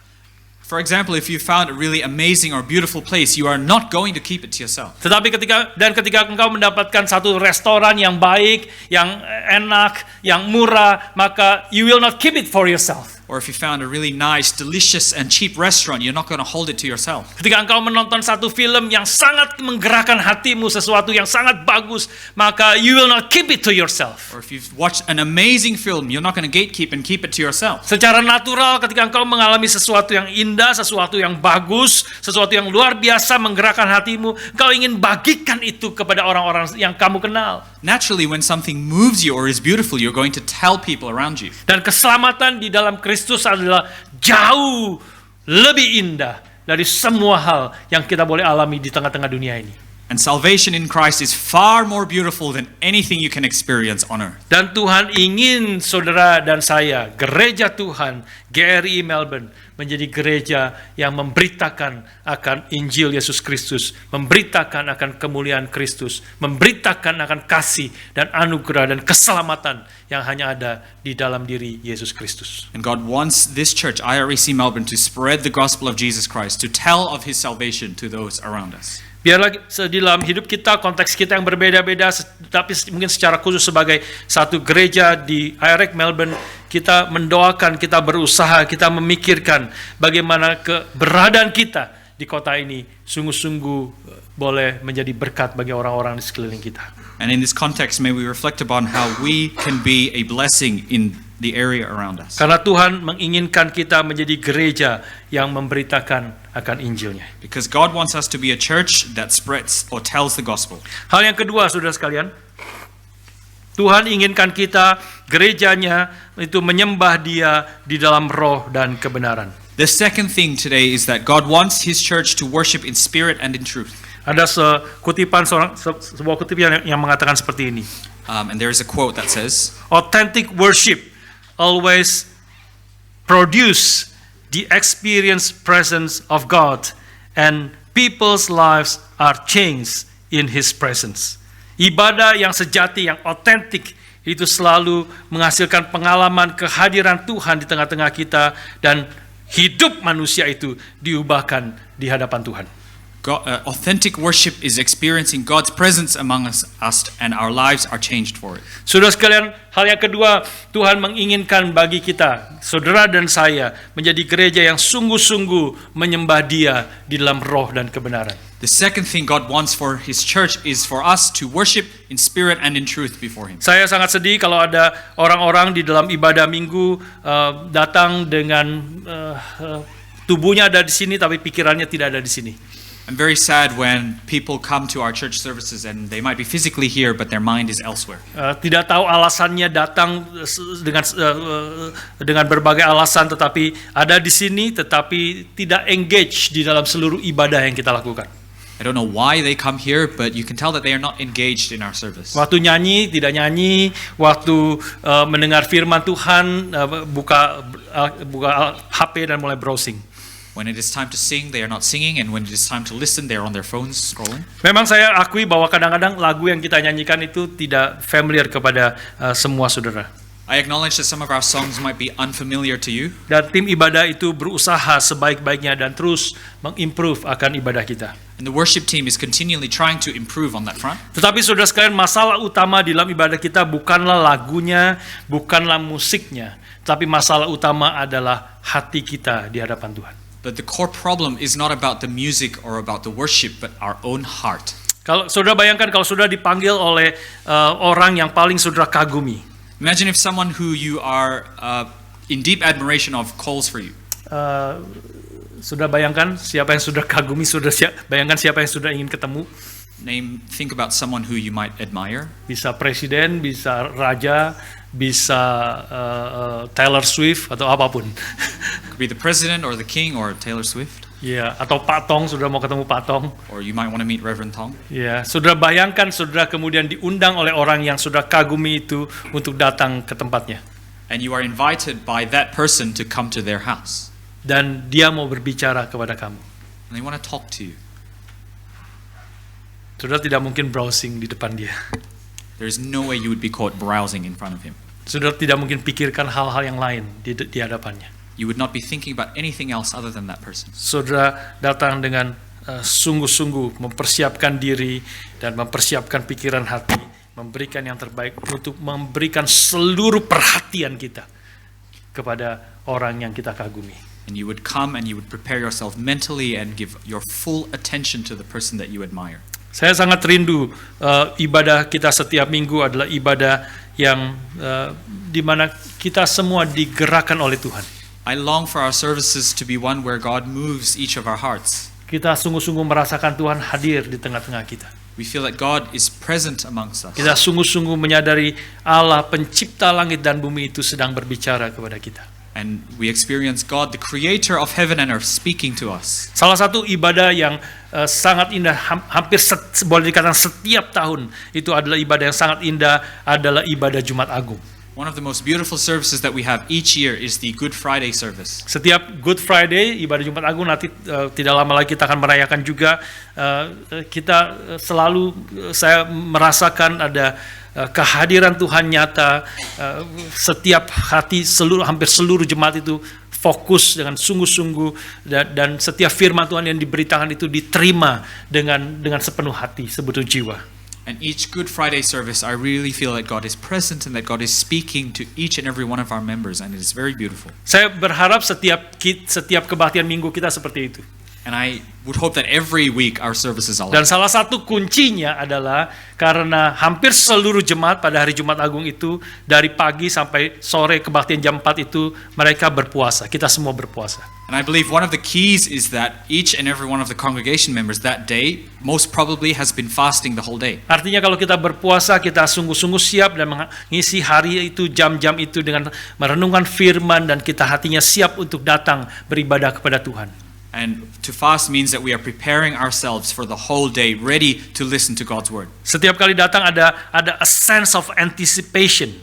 For example, if you found a really amazing or beautiful place, you are not going to keep it to yourself. Tetapi ketika engkau mendapatkan satu restoran yang baik, yang enak, yang murah, maka you will not keep it for yourself. Or if you found a really nice, delicious, and cheap restaurant, you're not going to hold it to yourself. Ketika engkau menonton satu film yang sangat menggerakkan hatimu, sesuatu yang sangat bagus, maka you will not keep it to yourself. Or if you've watched an amazing film, you're not going to gatekeep and keep it to yourself. Secara natural ketika engkau mengalami sesuatu yang indah, sesuatu yang bagus, sesuatu yang luar biasa menggerakkan hatimu, engkau ingin bagikan itu kepada orang-orang yang kamu kenal. Naturally, when something moves you or is beautiful, you're going to tell people around you. Dan keselamatan di dalam Kristus adalah jauh lebih indah dari semua hal yang kita boleh alami di tengah-tengah dunia ini. And salvation in Christ is far more beautiful than anything you can experience on earth. Dan Tuhan ingin saudara dan saya, gereja Tuhan, GRI Melbourne, menjadi gereja yang memberitakan akan Injil Yesus Kristus, memberitakan akan kemuliaan Kristus, memberitakan akan kasih dan anugerah dan keselamatan yang hanya ada di dalam diri Yesus Kristus. And God wants this church, IREC Melbourne, to spread the gospel of Jesus Christ, to tell of His salvation to those around us. Biarlah di dalam hidup kita, konteks kita yang berbeda-beda, tapi mungkin secara khusus sebagai satu gereja di IREC Melbourne, kita mendoakan, kita berusaha, kita memikirkan bagaimana keberadaan kita di kota ini sungguh-sungguh boleh menjadi berkat bagi orang-orang di sekeliling kita. And in this context, may we reflect upon how we can be a blessing in the area around us. Karena Tuhan menginginkan kita menjadi gereja yang memberitakan akan Injilnya. Because God wants us to be a church that spreads or tells the gospel. Hal yang kedua, saudara sekalian, Tuhan inginkan kita, gerejanya, itu menyembah Dia di dalam roh dan kebenaran. The second thing today is that God wants His church to worship in spirit and in truth. Ada sebuah kutipan yang mengatakan seperti ini. And there is a quote that says, Authentic worship always produce the experienced presence of God, and people's lives are changed in His presence. Ibadah yang sejati, yang otentik, itu selalu menghasilkan pengalaman kehadiran Tuhan di tengah-tengah kita, dan hidup manusia itu diubahkan di hadapan Tuhan. Authentic worship is experiencing God's presence among us, and our lives are changed for it. Saudara sekalian, hal yang kedua, Tuhan menginginkan bagi kita, saudara dan saya, menjadi gereja yang sungguh-sungguh menyembah Dia di dalam roh dan kebenaran. The second thing God wants for His church is for us to worship in spirit and in truth before Him. Saya sangat sedih kalau ada orang-orang di dalam ibadah minggu datang dengan tubuhnya ada di sini tapi pikirannya tidak ada di sini. I'm very sad when people come to our church services and they might be physically here but their mind is elsewhere. Tidak tahu alasannya datang dengan berbagai alasan, tetapi ada di sini tetapi tidak engage di dalam seluruh ibadah yang kita lakukan. I don't know why they come here, but you can tell that they are not engaged in our service. Waktu nyanyi tidak nyanyi, waktu mendengar firman Tuhan buka HP dan mulai browsing. When it is time to sing, they are not singing, and when it is time to listen, they are on their phones scrolling. Memang saya akui bahwa kadang-kadang lagu yang kita nyanyikan itu tidak familiar kepada semua saudara. I acknowledge that some of our songs might be unfamiliar to you. Dan tim ibadah itu berusaha sebaik-baiknya dan terus mengimprove akan ibadah kita. And the worship team is continually trying to improve on that front. Tetapi saudara sekalian, masalah utama di dalam ibadah kita bukanlah lagunya, bukanlah musiknya, tapi masalah utama adalah hati kita di hadapan Tuhan. But the core problem is not about the music or about the worship, but our own heart. Kalau saudara bayangkan kalau saudara dipanggil oleh orang yang paling saudara kagumi. Imagine if someone who you are in deep admiration of calls for you. Saudara bayangkan siapa yang saudara kagumi, bayangkan siapa yang saudara ingin ketemu. Think about someone who you might admire. Bisa presiden, bisa raja, bisa Taylor Swift atau apapun. Could be the president or the king or Taylor Swift. Ya, atau Pak Tong, saudara mau ketemu Pak Tong. Or you might want to meet Reverend Tong. Ya, saudara bayangkan saudara kemudian diundang oleh orang yang saudara kagumi itu untuk datang ke tempatnya. And you are invited by that person to come to their house. Dan dia mau berbicara kepada kamu. And they want to talk to you. Saudara tidak mungkin browsing di depan dia. There is no way you would be caught browsing in front of him. Saudara tidak mungkin pikirkan hal-hal yang lain di hadapannya. You would not be thinking about anything else other than that person. Saudara datang dengan sungguh-sungguh mempersiapkan diri dan mempersiapkan pikiran hati memberikan yang terbaik, untuk memberikan seluruh perhatian kita kepada orang yang kita kagumi. And you would come and you would prepare yourself mentally and give your full attention to the person that you admire. Saya sangat rindu ibadah kita setiap minggu adalah ibadah yang di mana kita semua digerakkan oleh Tuhan. I long for our services to be one where God moves each of our hearts. Kita sungguh-sungguh merasakan Tuhan hadir di tengah-tengah kita. We feel that God is present amongst us. Kita sungguh-sungguh menyadari Allah pencipta langit dan bumi itu sedang berbicara kepada kita. And we experience God, the creator of heaven and earth, speaking to us. Salah satu ibadah yang sangat indah, hampir boleh dikatakan setiap tahun, itu adalah ibadah yang sangat indah, adalah ibadah Jumat Agung. One of the most beautiful services that we have each year is the Good Friday service. Setiap Good Friday, ibadah Jumat Agung, nanti tidak lama lagi kita akan merayakan juga. Kita selalu, saya merasakan ada kehadiran Tuhan nyata. Setiap hati, hampir seluruh jemaat itu fokus dengan sungguh-sungguh, dan setiap firman Tuhan yang diberitakan itu diterima dengan sepenuh hati, sepenuh jiwa. And each Good Friday service, I really feel that God is present and that God is speaking to each and every one of our members, and it is very beautiful. Saya berharap setiap kebaktian minggu kita seperti itu. And I would hope that every week our services are like Dan salah satu kuncinya adalah karena hampir seluruh jemaat pada hari Jumat Agung itu dari pagi sampai sore kebaktian jam 4 itu mereka berpuasa. Kita semua berpuasa. And I believe one of the keys is that each and every one of the congregation members that day most probably has been fasting the whole day. Artinya kalau kita berpuasa, kita sungguh-sungguh siap dan mengisi hari itu, jam-jam itu dengan merenungkan firman, dan kita hatinya siap untuk datang beribadah kepada Tuhan. And to fast means that we are preparing ourselves for the whole day, ready to listen to God's word. Setiap kali datang ada a sense of anticipation.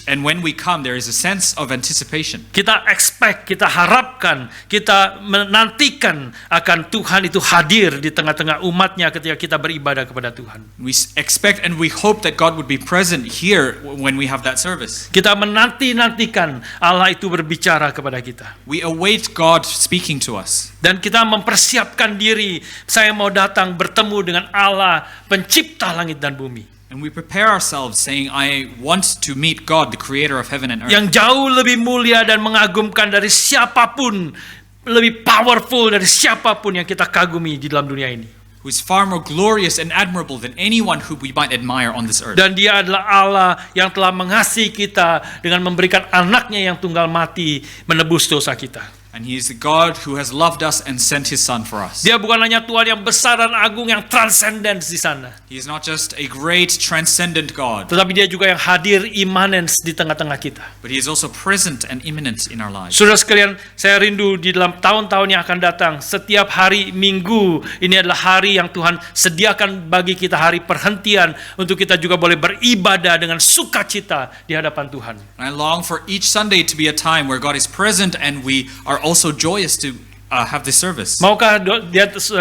And when we come, there is a sense of anticipation. Kita expect, kita harapkan, kita menantikan akan Tuhan itu hadir di tengah-tengah umatnya ketika kita beribadah kepada Tuhan. We expect and we hope that God would be present here when we have that service. Kita menanti-nantikan Allah itu berbicara kepada kita. We await God speaking to us. Dan kita mempersiapkan diri, saya mau datang bertemu dengan Allah, pencipta langit dan bumi. And we prepare ourselves saying, I want to meet God, the creator of heaven and earth. Yang jauh lebih mulia dan mengagumkan dari siapapun, lebih powerful dari siapapun yang kita kagumi di dalam dunia ini. Who is far more glorious and admirable than anyone who we might admire on this earth. Dan dia adalah Allah yang telah mengasihi kita dengan memberikan anaknya yang tunggal mati menebus dosa kita. And he is the God who has loved us and sent his son for us. Dia bukan hanya Tuhan yang besar dan agung, yang transcendent di sana. He is not just a great transcendent God, Tetapi dia juga yang hadir immanence di tengah-tengah kita. but he is also present and immanent in our lives. Saudara sekalian, saya rindu di dalam tahun-tahun yang akan datang, setiap hari Minggu ini adalah hari yang Tuhan sediakan bagi kita, hari perhentian untuk kita juga boleh beribadah dengan sukacita di hadapan Tuhan. And I long for each Sunday to be a time where God is present and we are also joyous to have this service. Maukah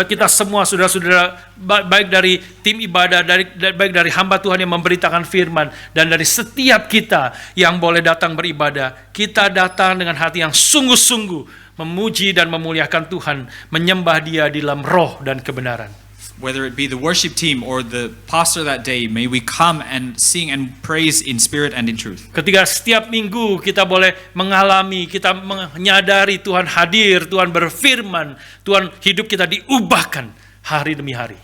kita semua saudara-saudara, baik dari tim ibadah, baik dari hamba Tuhan yang memberitakan firman, dan dari setiap kita yang boleh datang beribadah, kita datang dengan hati yang sungguh-sungguh memuji dan memuliakan Tuhan, menyembah Dia di dalam roh dan kebenaran. Whether it be the worship team or the pastor that day, may we come and sing and praise in spirit and in truth. Ketika setiap minggu kita boleh mengalami, kita menyadari Tuhan hadir, Tuhan berfirman, Tuhan hidup kita diubahkan hari demi hari.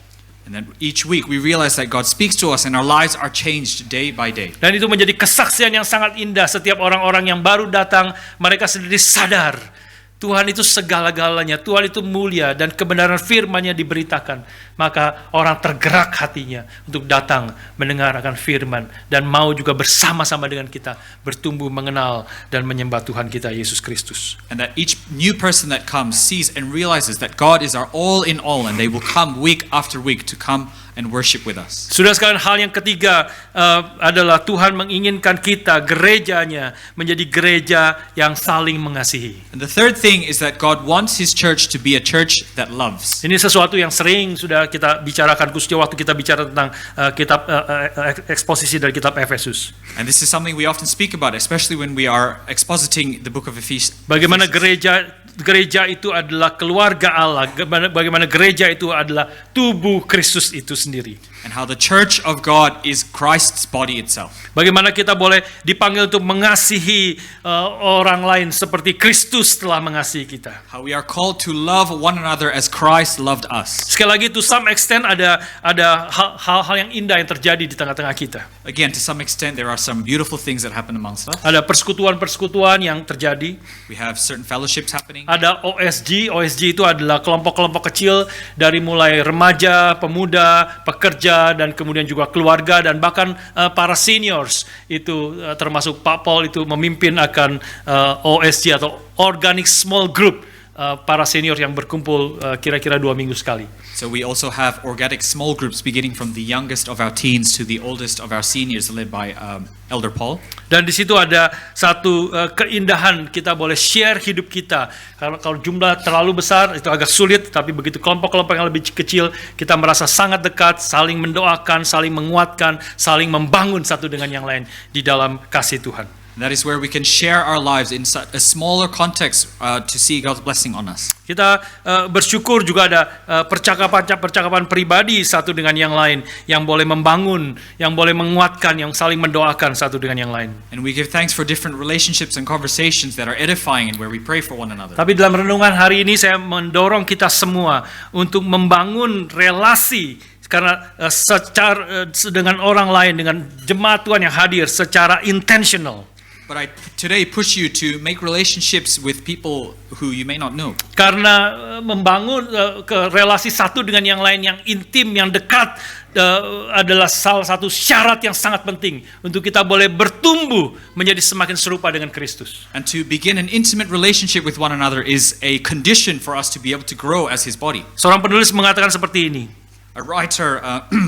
And then each week we realize that God speaks to us and our lives are changed day by day. Dan itu menjadi kesaksian yang sangat indah. Setiap orang-orang yang baru datang, mereka sendiri sadar Tuhan itu segala-galanya, Tuhan itu mulia, dan kebenaran firman-Nya diberitakan. Maka orang tergerak hatinya untuk datang mendengar akan firman dan mau juga bersama-sama dengan kita bertumbuh mengenal dan menyembah Tuhan kita Yesus Kristus. And that each new person that comes sees and realizes that God is our all in all, and they will come week after week to come and worship with us. Saudara sekalian, hal yang ketiga adalah Tuhan menginginkan kita, gerejanya, menjadi gereja yang saling mengasihi. And the third thing is that God wants his church to be a church that loves. Ini sesuatu yang sering sudah kita bicarakan, khususnya waktu kita bicara tentang kitab eksposisi dari kitab Efesus. And this is something we often speak about, especially when we are expositing the book of Ephesians. Bagaimana gereja itu adalah keluarga Allah, bagaimana gereja itu adalah tubuh Kristus itu sendiri. and how the church of God is Christ's body itself. Bagaimana kita boleh dipanggil untuk mengasihi orang lain seperti Kristus telah mengasihi kita. How we are called to love one another as Christ loved us. Sekali lagi, to some extent ada hal-hal yang indah yang terjadi di tengah-tengah kita. Again, to some extent, there are some beautiful things that happen amongst us. Ada persekutuan-persekutuan yang terjadi. We have certain fellowships happening. Ada OSG. OSG itu adalah kelompok-kelompok kecil dari mulai remaja, pemuda, pekerja, dan kemudian juga keluarga, dan bahkan para seniors itu termasuk Pak Paul itu memimpin akan OSG atau Organic Small Group, para senior yang berkumpul kira-kira 2 minggu sekali. So we also have organic small groups beginning from the youngest of our teens to the oldest of our seniors, led by Elder Paul. Dan di situ ada satu keindahan, kita boleh share hidup kita. Kalau jumlah terlalu besar itu agak sulit, tapi begitu kelompok-kelompok yang lebih kecil, kita merasa sangat dekat, saling mendoakan, saling menguatkan, saling membangun satu dengan yang lain di dalam kasih Tuhan. That is where we can share our lives in a smaller context to see God's blessing on us. Kita bersyukur juga ada percakapan pribadi satu dengan yang lain yang boleh membangun, yang boleh menguatkan, yang saling mendoakan satu dengan yang lain. And we give thanks for different relationships and conversations that are edifying and where we pray for one another. Tapi dalam renungan hari ini saya mendorong kita semua untuk membangun relasi, karena secara dengan orang lain, dengan jemaat Tuhan yang hadir secara intentional. But I today push you to make relationships with people who you may not know. Karena membangun relasi satu dengan yang lain yang intim, yang dekat adalah salah satu syarat yang sangat penting untuk kita boleh bertumbuh menjadi semakin serupa dengan Kristus. And to begin an intimate relationship with one another is a condition for us to be able to grow as His body. Seorang penulis mengatakan seperti ini. A writer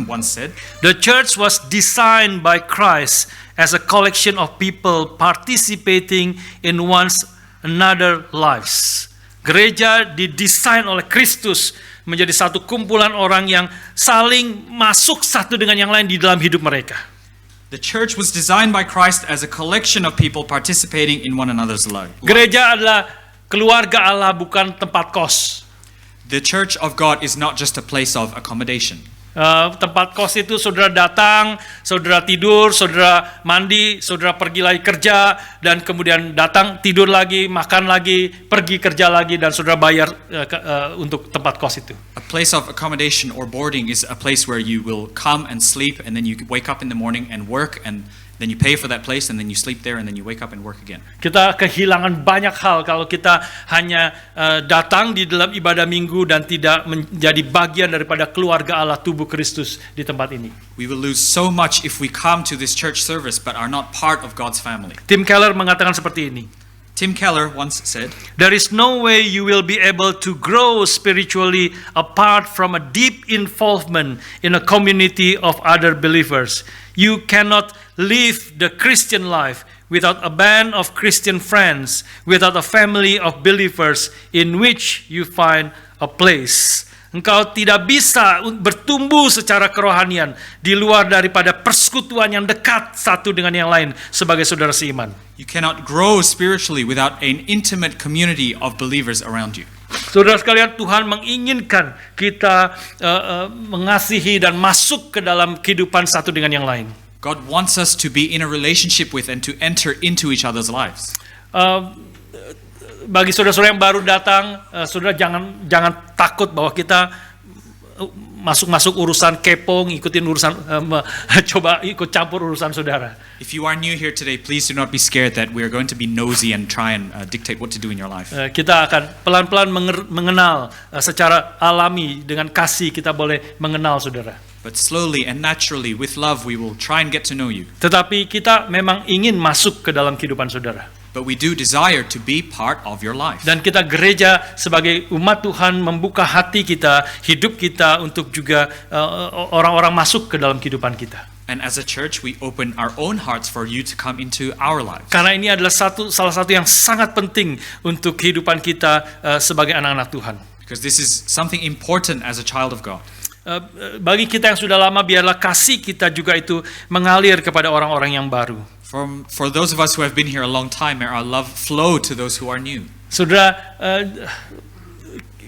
once said, "The church was designed by Christ as a collection of people participating in one another lives." Gereja didesain oleh Kristus menjadi satu kumpulan orang yang saling masuk satu dengan yang lain di dalam hidup mereka. The church was designed by Christ as a collection of people participating in one another's life. Gereja adalah keluarga Allah, bukan tempat kos. The church of God is not just a place of accommodation. Tempat kos itu saudara datang, saudara tidur, saudara mandi, saudara pergi lagi kerja, dan kemudian datang tidur lagi, makan lagi, pergi kerja lagi, dan saudara bayar untuk tempat kos itu. A place of accommodation or boarding is a place where you will come and sleep, and then you wake up in the morning and work, and then you pay for that place, and then you sleep there, and then you wake up and work again. Kita kehilangan banyak hal kalau kita hanya datang di dalam ibadah minggu dan tidak menjadi bagian daripada keluarga Allah, tubuh Kristus di tempat ini. We will lose so much if we come to this church service but are not part of God's family. Tim Keller mengatakan seperti ini. Tim Keller once said, "There is no way you will be able to grow spiritually apart from a deep involvement in a community of other believers. You cannot live the Christian life without a band of Christian friends, without a family of believers in which you find a place." Engkau tidak bisa bertumbuh secara kerohanian di luar daripada persekutuan yang dekat satu dengan yang lain sebagai saudara seiman. you cannot grow spiritually without an intimate community of believers around you. Saudara sekalian, Tuhan menginginkan kita mengasihi dan masuk ke dalam kehidupan satu dengan yang lain. God wants us to be in a relationship with and to enter into each other's lives. Bagi saudara-saudara yang baru datang, saudara jangan takut bahwa kita masuk urusan kepo, ngikutin urusan, coba ikut campur urusan saudara. If you are new here today, please do not be scared that we are going to be nosy and try and dictate what to do in your life. Kita akan pelan-pelan mengenal secara alami, dengan kasih kita boleh mengenal saudara. But slowly and naturally, with love, we will try and get to know you. Tetapi kita memang ingin masuk ke dalam kehidupan saudara. But we do desire to be part of your life. Dan kita gereja sebagai umat Tuhan membuka hati kita, hidup kita untuk juga orang-orang masuk ke dalam kehidupan kita. And as a church, we open our own hearts for you to come into our lives. Karena ini adalah salah satu yang sangat penting untuk kehidupan kita sebagai anak-anak Tuhan. Because this is something important as a child of God. Bagi kita yang sudah lama, biarlah kasih kita juga itu mengalir kepada orang-orang yang baru. For those of us who have been here a long time, may our love flow to those who are new. Saudara,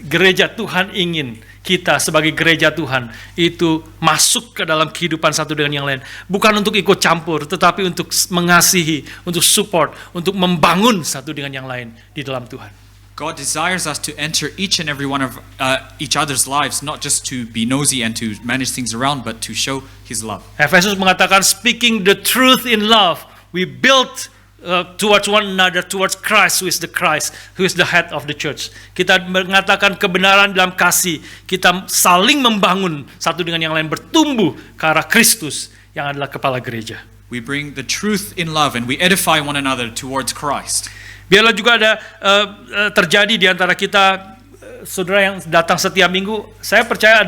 gereja Tuhan ingin kita sebagai gereja Tuhan itu masuk ke dalam kehidupan satu dengan yang lain. Bukan untuk ikut campur, tetapi untuk mengasihi, untuk support, untuk membangun satu dengan yang lain di dalam Tuhan. God desires us to enter each and every one of each other's lives, not just to be nosy and to manage things around, but to show His love. Efesus mengatakan speaking the truth in love, we build towards one another, towards Christ, who is the head of the church. Kita mengatakan kebenaran dalam kasih, kita saling membangun satu dengan yang lain, bertumbuh ke arah Kristus yang adalah kepala gereja. We bring the truth in love and we edify one another towards Christ. Biarlah juga ada terjadi di antara kita, saudara yang datang setiap minggu. Saya percaya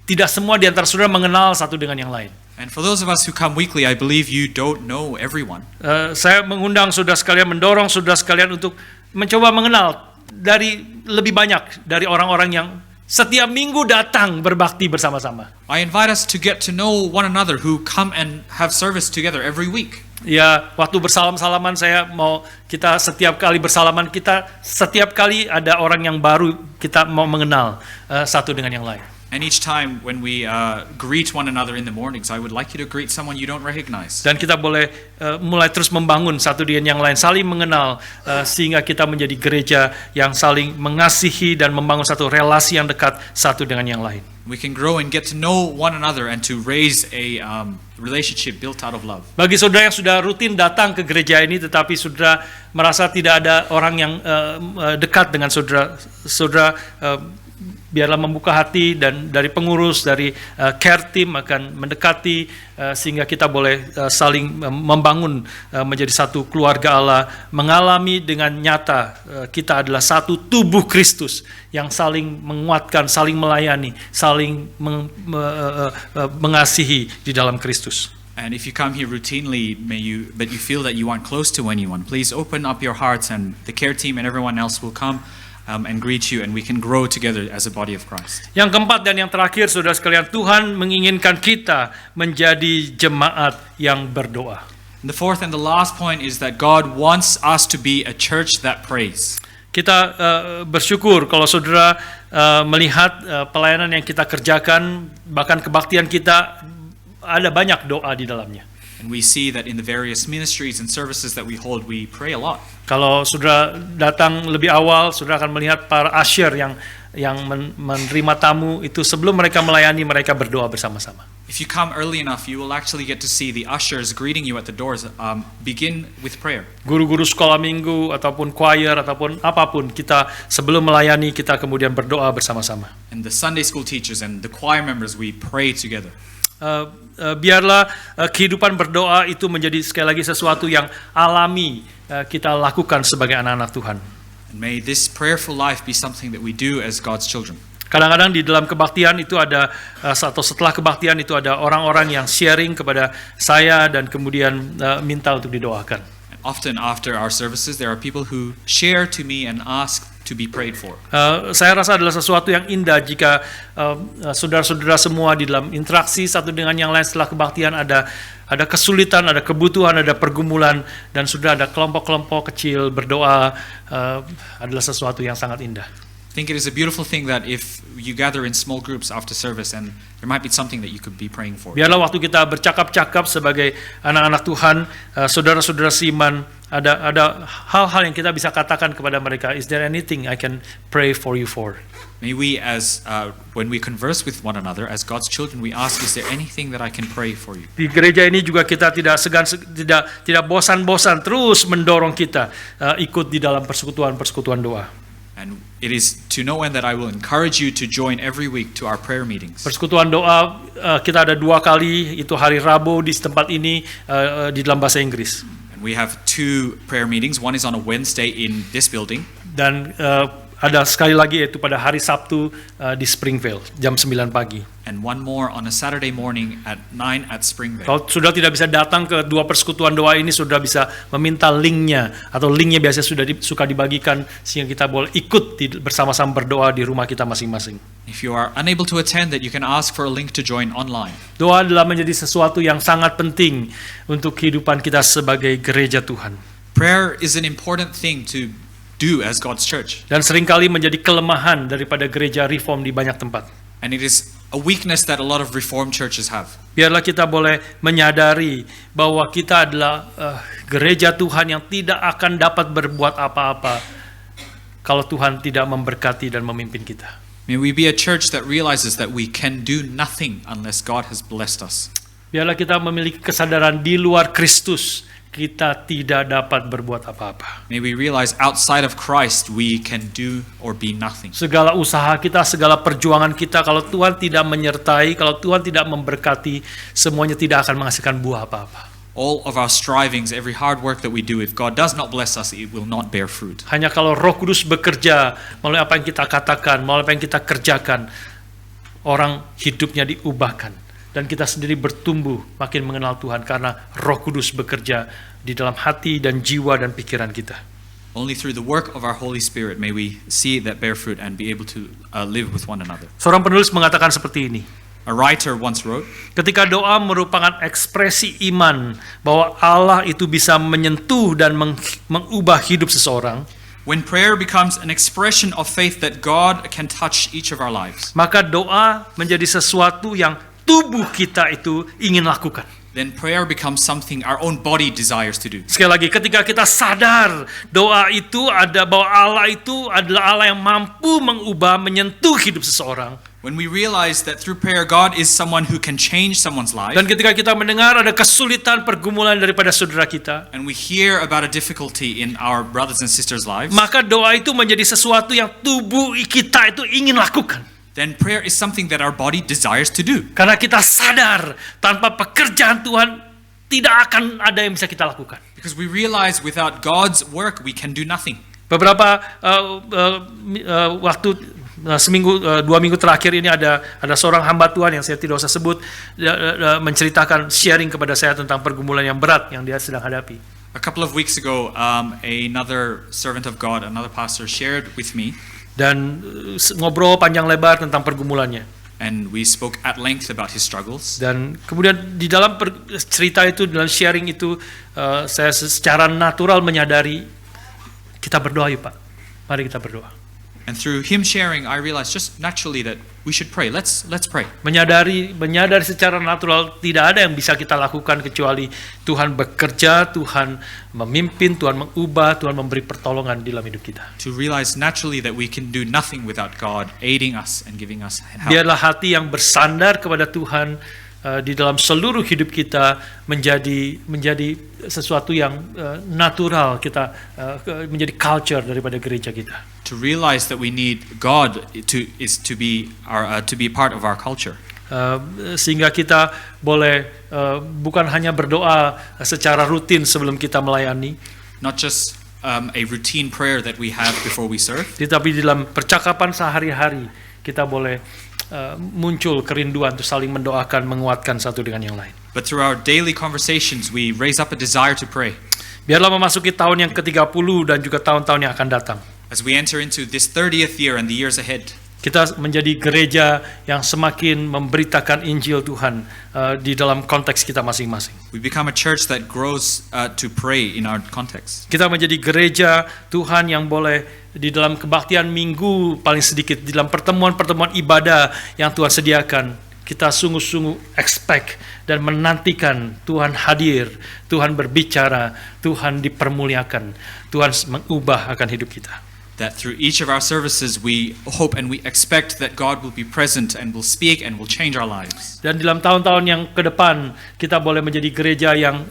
tidak semua di antara saudara mengenal satu dengan yang lain. And for those of us who come weekly, I believe you don't know everyone. Saya mengundang saudara sekalian, mendorong saudara sekalian untuk mencoba mengenal lebih banyak dari orang-orang yang setiap minggu datang berbakti bersama-sama. I invite us to get to know one another who come and have service together every week. Ya, waktu bersalam-salaman kita setiap kali bersalaman, kita setiap kali ada orang yang baru kita mau mengenal satu dengan yang lain. And each time when we greet one another in the mornings, I would like you to greet someone you don't recognize. Dan kita boleh mulai terus membangun satu dengan yang lain, saling mengenal sehingga kita menjadi gereja yang saling mengasihi dan membangun satu relasi yang dekat satu dengan yang lain. We can grow and get to know one another and to raise a relationship built out of love. Bagi saudara yang sudah rutin datang ke gereja ini tetapi saudara merasa tidak ada orang yang dekat dengan saudara, biarlah membuka hati dan dari pengurus, dari care team akan mendekati sehingga kita boleh saling membangun menjadi satu keluarga Allah, mengalami dengan nyata kita adalah satu tubuh Kristus yang saling menguatkan, saling melayani, saling mengasihi di dalam Kristus. And if you come here routinely, but you feel that you aren't close to anyone, please open up your hearts and the care team and everyone else will come and greet you, and we can grow together as a body of Christ. Yang keempat dan yang terakhir, saudara sekalian, Tuhan menginginkan kita menjadi jemaat yang berdoa. And the fourth and the last point is that God wants us to be a church that prays. Kita bersyukur kalau saudara melihat pelayanan yang kita kerjakan, bahkan kebaktian kita ada banyak doa di dalamnya. And we see that in the various ministries and services that we hold, we pray a lot. Kalau saudara datang lebih awal, saudara akan melihat para usher yang menerima tamu itu sebelum mereka melayani, mereka berdoa bersama-sama. If you come early enough, you will actually get to see the ushers greeting you at the doors begin with prayer. Guru-guru sekolah minggu ataupun choir ataupun apapun, kita sebelum melayani kita kemudian berdoa bersama-sama. And the Sunday school teachers and the choir members, we pray together. Biarlah kehidupan berdoa itu menjadi sekali lagi sesuatu yang alami kita lakukan sebagai anak-anak Tuhan. And may this prayerful life be something that we do as God's children. Kadang-kadang di dalam kebaktian itu ada atau setelah kebaktian itu ada orang-orang yang sharing kepada saya dan kemudian minta untuk didoakan. And often after our services, there are people who share to me and ask to be prayed for. Saya rasa adalah sesuatu yang indah jika saudara-saudara semua di dalam interaksi satu dengan yang lain setelah kebaktian ada kesulitan, ada kebutuhan, ada pergumulan, dan sudah ada kelompok-kelompok kecil berdoa, adalah sesuatu yang sangat indah. I think it is a beautiful thing that if you gather in small groups after service and there might be something that you could be praying for. Biarlah waktu kita bercakap-cakap sebagai anak-anak Tuhan, saudara-saudara seiman, ada hal-hal yang kita bisa katakan kepada mereka. Is there anything I can pray for you for? May we, as when we converse with one another as God's children, we ask, is there anything that I can pray for you? Di gereja ini juga kita tidak tidak bosan-bosan terus mendorong kita ikut di dalam persekutuan doa. And it is to no end that I will encourage you to join every week to our prayer meetings. Persekutuan doa kita ada 2 kali, itu hari Rabu di tempat ini di dalam bahasa Inggris. And we have 2 prayer meetings. One is on a Wednesday in this building. Dan ada sekali lagi yaitu pada hari Sabtu di Springvale jam 9 pagi. And one more on a Saturday morning at 9 at Springvale. Kalau sudah tidak bisa datang ke 2 persekutuan doa ini, sudah bisa meminta linknya, atau linknya biasanya suka dibagikan sehingga kita boleh ikut bersama-sama berdoa di rumah kita masing-masing. If you are unable to attend that, you can ask for a link to join online. Doa adalah menjadi sesuatu yang sangat penting untuk kehidupan kita sebagai gereja Tuhan. Prayer is an important thing to do as God's church. Dan seringkali menjadi kelemahan daripada gereja reform di banyak tempat. And it is a weakness that a lot of Reformed churches have. Biarlah kita boleh menyadari bahwa kita adalah gereja Tuhan yang tidak akan dapat berbuat apa-apa kalau Tuhan tidak memberkati dan memimpin kita. May we be a church that realizes that we can do nothing unless God has blessed us. Biarlah kita memiliki kesadaran di luar Kristus kita tidak dapat berbuat apa-apa. May we realize outside of Christ we can do or be nothing. Segala usaha kita, segala perjuangan kita, kalau Tuhan tidak menyertai, kalau Tuhan tidak memberkati, semuanya tidak akan menghasilkan buah apa-apa. All of our strivings, every hard work that we do, if God does not bless us, it will not bear fruit. Hanya kalau Roh Kudus bekerja melalui apa yang kita katakan, melalui apa yang kita kerjakan, orang hidupnya diubahkan. Dan kita sendiri bertumbuh makin mengenal Tuhan karena Roh Kudus bekerja di dalam hati dan jiwa dan pikiran kita. Only through the work of our Holy Spirit may we see that bear fruit and be able to live with one another. Seorang penulis mengatakan seperti ini. A writer once wrote, Ketika doa merupakan ekspresi iman bahwa Allah itu bisa menyentuh dan mengubah hidup seseorang, when prayer becomes an expression of faith that God can touch each of our lives, maka doa menjadi sesuatu yang tubuh kita itu ingin lakukan. then prayer becomes something our own body desires to do. Sekali lagi, ketika kita sadar doa itu ada bahwa Allah itu adalah Allah yang mampu mengubah, menyentuh hidup seseorang. When we realize that through prayer God is someone who can change someone's life, Dan ketika kita mendengar ada kesulitan pergumulan daripada saudara kita, and we hear about a difficulty in our brothers and sisters' lives, maka doa itu menjadi sesuatu yang tubuh kita itu ingin lakukan. then prayer is something that our body desires to do. Karena kita sadar tanpa pekerjaan Tuhan tidak akan ada yang bisa kita lakukan. Because we realize without God's work we can do nothing. Beberapa waktu seminggu 2 minggu terakhir ini ada seorang hamba Tuhan yang saya tidak usah sebut menceritakan sharing kepada saya tentang pergumulan yang berat yang dia sedang hadapi. A couple of weeks ago, another servant of God, another pastor, shared with me, Dan ngobrol panjang lebar tentang pergumulannya. and we spoke at length about his struggles. Dan kemudian di dalam cerita itu, dalam sharing itu, saya secara natural menyadari kita berdoa yuk Pak. Mari kita berdoa. And through him sharing, I realized just naturally that we should pray. Let's pray. Menyadari secara natural tidak ada yang bisa kita lakukan kecuali Tuhan bekerja, Tuhan memimpin, Tuhan mengubah, Tuhan memberi pertolongan di dalam hidup kita. To realize naturally that we can do nothing without God aiding us and giving us help. Biarlah hati yang bersandar kepada Tuhan di dalam seluruh hidup kita menjadi sesuatu yang natural kita, menjadi culture daripada gereja kita. To realize that we need God to be part of our culture. Sehingga kita boleh bukan hanya berdoa secara rutin sebelum kita melayani, Not just a routine prayer that we have before we serve, tetapi di dalam percakapan sehari-hari kita boleh muncul kerinduan untuk saling mendoakan, menguatkan satu dengan yang lain. but through our daily conversations we raise up a desire to pray. Biarlah memasuki tahun yang ke-30 dan juga tahun-tahun yang akan datang, As we enter into this 30th year and the years ahead, kita menjadi gereja yang semakin memberitakan Injil Tuhan di dalam konteks kita masing-masing. we become a church that grows to pray in our context. Kita menjadi gereja Tuhan yang boleh di dalam kebaktian minggu paling sedikit, di dalam pertemuan-pertemuan ibadah yang Tuhan sediakan, kita sungguh-sungguh expect dan menantikan Tuhan hadir, Tuhan berbicara, Tuhan dipermuliakan, Tuhan mengubah akan hidup kita. That through each of our services we hope and we expect that God will be present and will speak and will change our lives. Dan dalam tahun-tahun yang ke depan kita boleh menjadi gereja yang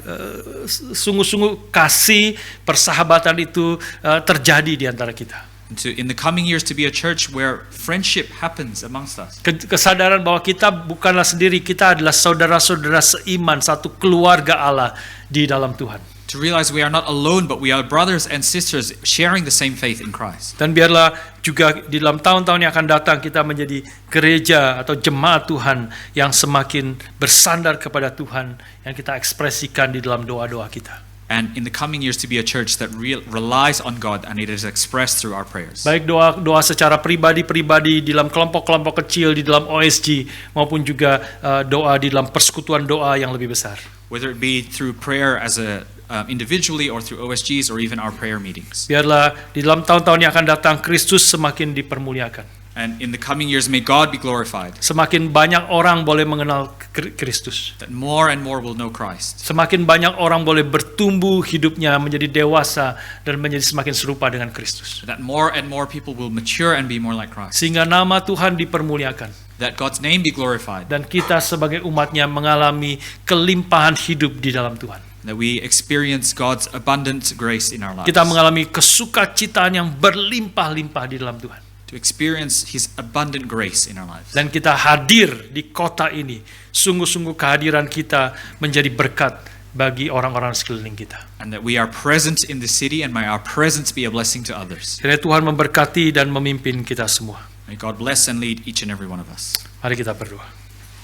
sungguh-sungguh kasih persahabatan itu terjadi di antara kita. And in the coming years to be a church where friendship happens amongst us. Kesadaran bahwa kita bukanlah sendiri, kita adalah saudara-saudara seiman, satu keluarga Allah di dalam Tuhan. To realize we are not alone but we are brothers and sisters sharing the same faith in Christ. Dan biarlah juga di dalam tahun-tahun yang akan datang kita menjadi gereja atau jemaat Tuhan yang semakin bersandar kepada Tuhan, yang kita ekspresikan di dalam doa-doa kita. And in the coming years to be a church that relies on God and it is expressed through our prayers. Baik doa secara pribadi-pribadi di dalam kelompok-kelompok kecil di dalam OSG maupun juga doa di dalam persekutuan doa yang lebih besar. whether it be through prayer as a individually or through OSGs or even our prayer meetings. Biarlah di dalam tahun-tahun yang akan datang Kristus semakin dipermuliakan. And in the coming years, may God be glorified, Semakin banyak orang boleh mengenal Kristus. that more and more will know Christ, Semakin banyak orang boleh bertumbuh hidupnya menjadi dewasa dan menjadi semakin serupa dengan Kristus. that more and more people will mature and be more like Christ, Sehingga nama Tuhan dipermuliakan. that God's name be glorified, Dan kita sebagai umatnya mengalami kelimpahan hidup di dalam Tuhan. that we experience God's abundant grace in our lives, Kita mengalami kesukacitaan yang berlimpah-limpah di dalam Tuhan. to experience His abundant grace in our lives. Dan kita hadir di kota ini. Sungguh-sungguh kehadiran kita menjadi berkat bagi orang-orang sekeliling kita. And that we are present in the city, and may our presence be a blessing to others. Kiranya Tuhan memberkati dan memimpin kita semua. May God bless and lead each and every one of us. Mari kita berdoa.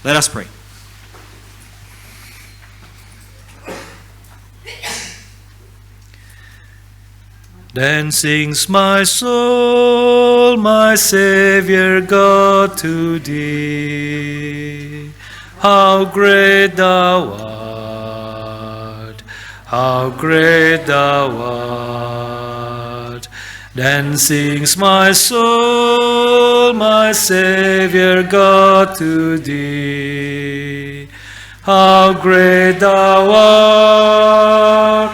Let us pray. Then sings my soul, my Savior God, to thee. How great thou art, how great thou art. Then sings my soul, my Savior God, to thee. How great thou art,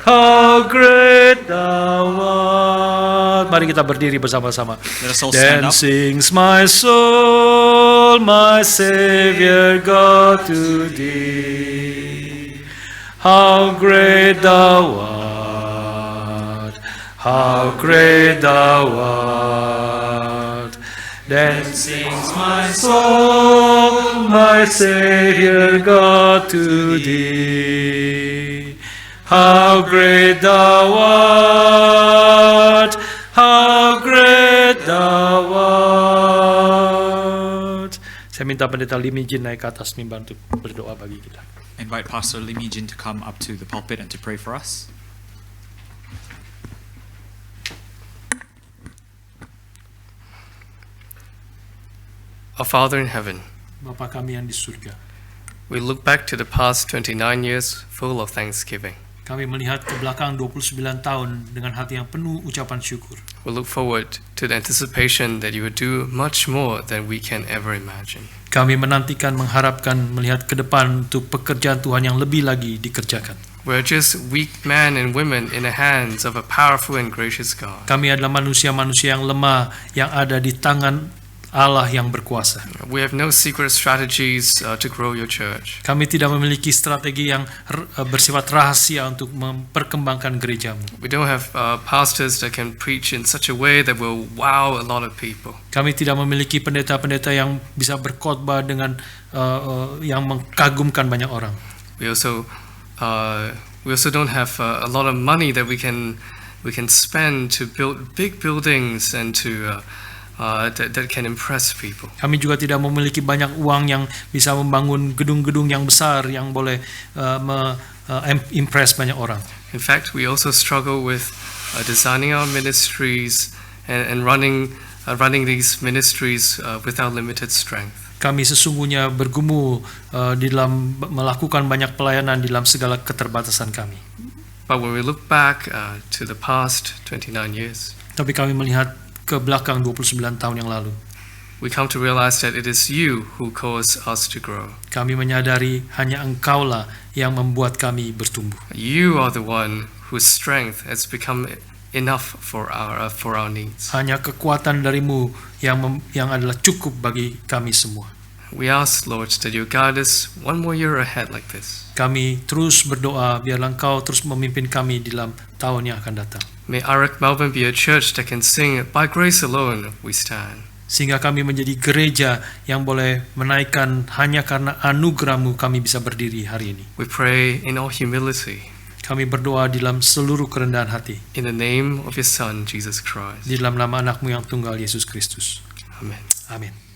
how great thou art. Mari kita berdiri bersama-sama. Let us all stand Then up. sings my soul, my Savior God, to thee. How great thou art, how great thou art. Then sings my soul, my Savior God, to thee. How great thou art, how great thou art. Saya minta pendeta Limijin naik ke atas mimbar untuk berdoa bagi kita. Invite Pastor Limijin to come up to the pulpit and to pray for us. Our Father in heaven, Bapa kami yang di surga, we look back to the past 29 years full of thanksgiving. kami melihat ke belakang 29 tahun dengan hati yang penuh ucapan syukur. We look forward to the anticipation that you would do much more than we can ever imagine. Kami menantikan, mengharapkan, melihat ke depan untuk pekerjaan Tuhan yang lebih lagi dikerjakan. We're just weak men and women in the hands of a powerful and gracious God. Kami adalah manusia-manusia yang lemah yang ada di tangan Allah yang berkuasa. We have no secret strategies to grow your church. Kami tidak memiliki strategi yang bersifat rahasia untuk memperkembangkan gerejamu. We don't have pastors that can preach in such a way that will wow a lot of people. Kami tidak memiliki pendeta-pendeta yang bisa berkhotbah dengan yang mengkagumkan banyak orang. We also don't have a lot of money that we can spend to build big buildings and to that can impress people. Kami juga tidak memiliki banyak uang yang bisa membangun gedung-gedung yang besar yang boleh impress banyak orang. In fact, we also struggle with designing our ministries and running these ministries with our limited strength. Kami sesungguhnya bergumul di dalam melakukan banyak pelayanan di dalam segala keterbatasan kami. But when we look back to the past 29 years, Tapi kami melihat ke belakang 29 tahun yang lalu. we come to realize that it is you who cause us to grow. Kami menyadari hanya Engkaulah yang membuat kami bertumbuh. You are the one whose strength has become enough for our needs. Hanya kekuatan darimu yang adalah cukup bagi kami semua. We ask, Lord, that you guide us one more year ahead like this. Kami terus berdoa biarlah Engkau terus memimpin kami di dalam tahun yang akan datang. May Arak Melbourne be a church that can sing, "By grace alone we stand." Sehingga kami menjadi gereja yang boleh menaikkan hanya karena anugerah-Mu kami bisa berdiri hari ini. We pray in all humility, Kami berdoa di dalam seluruh kerendahan hati. in the name of your Son, Jesus Christ. Di dalam nama anak-Mu yang tunggal, Yesus Kristus. Amen. Amin.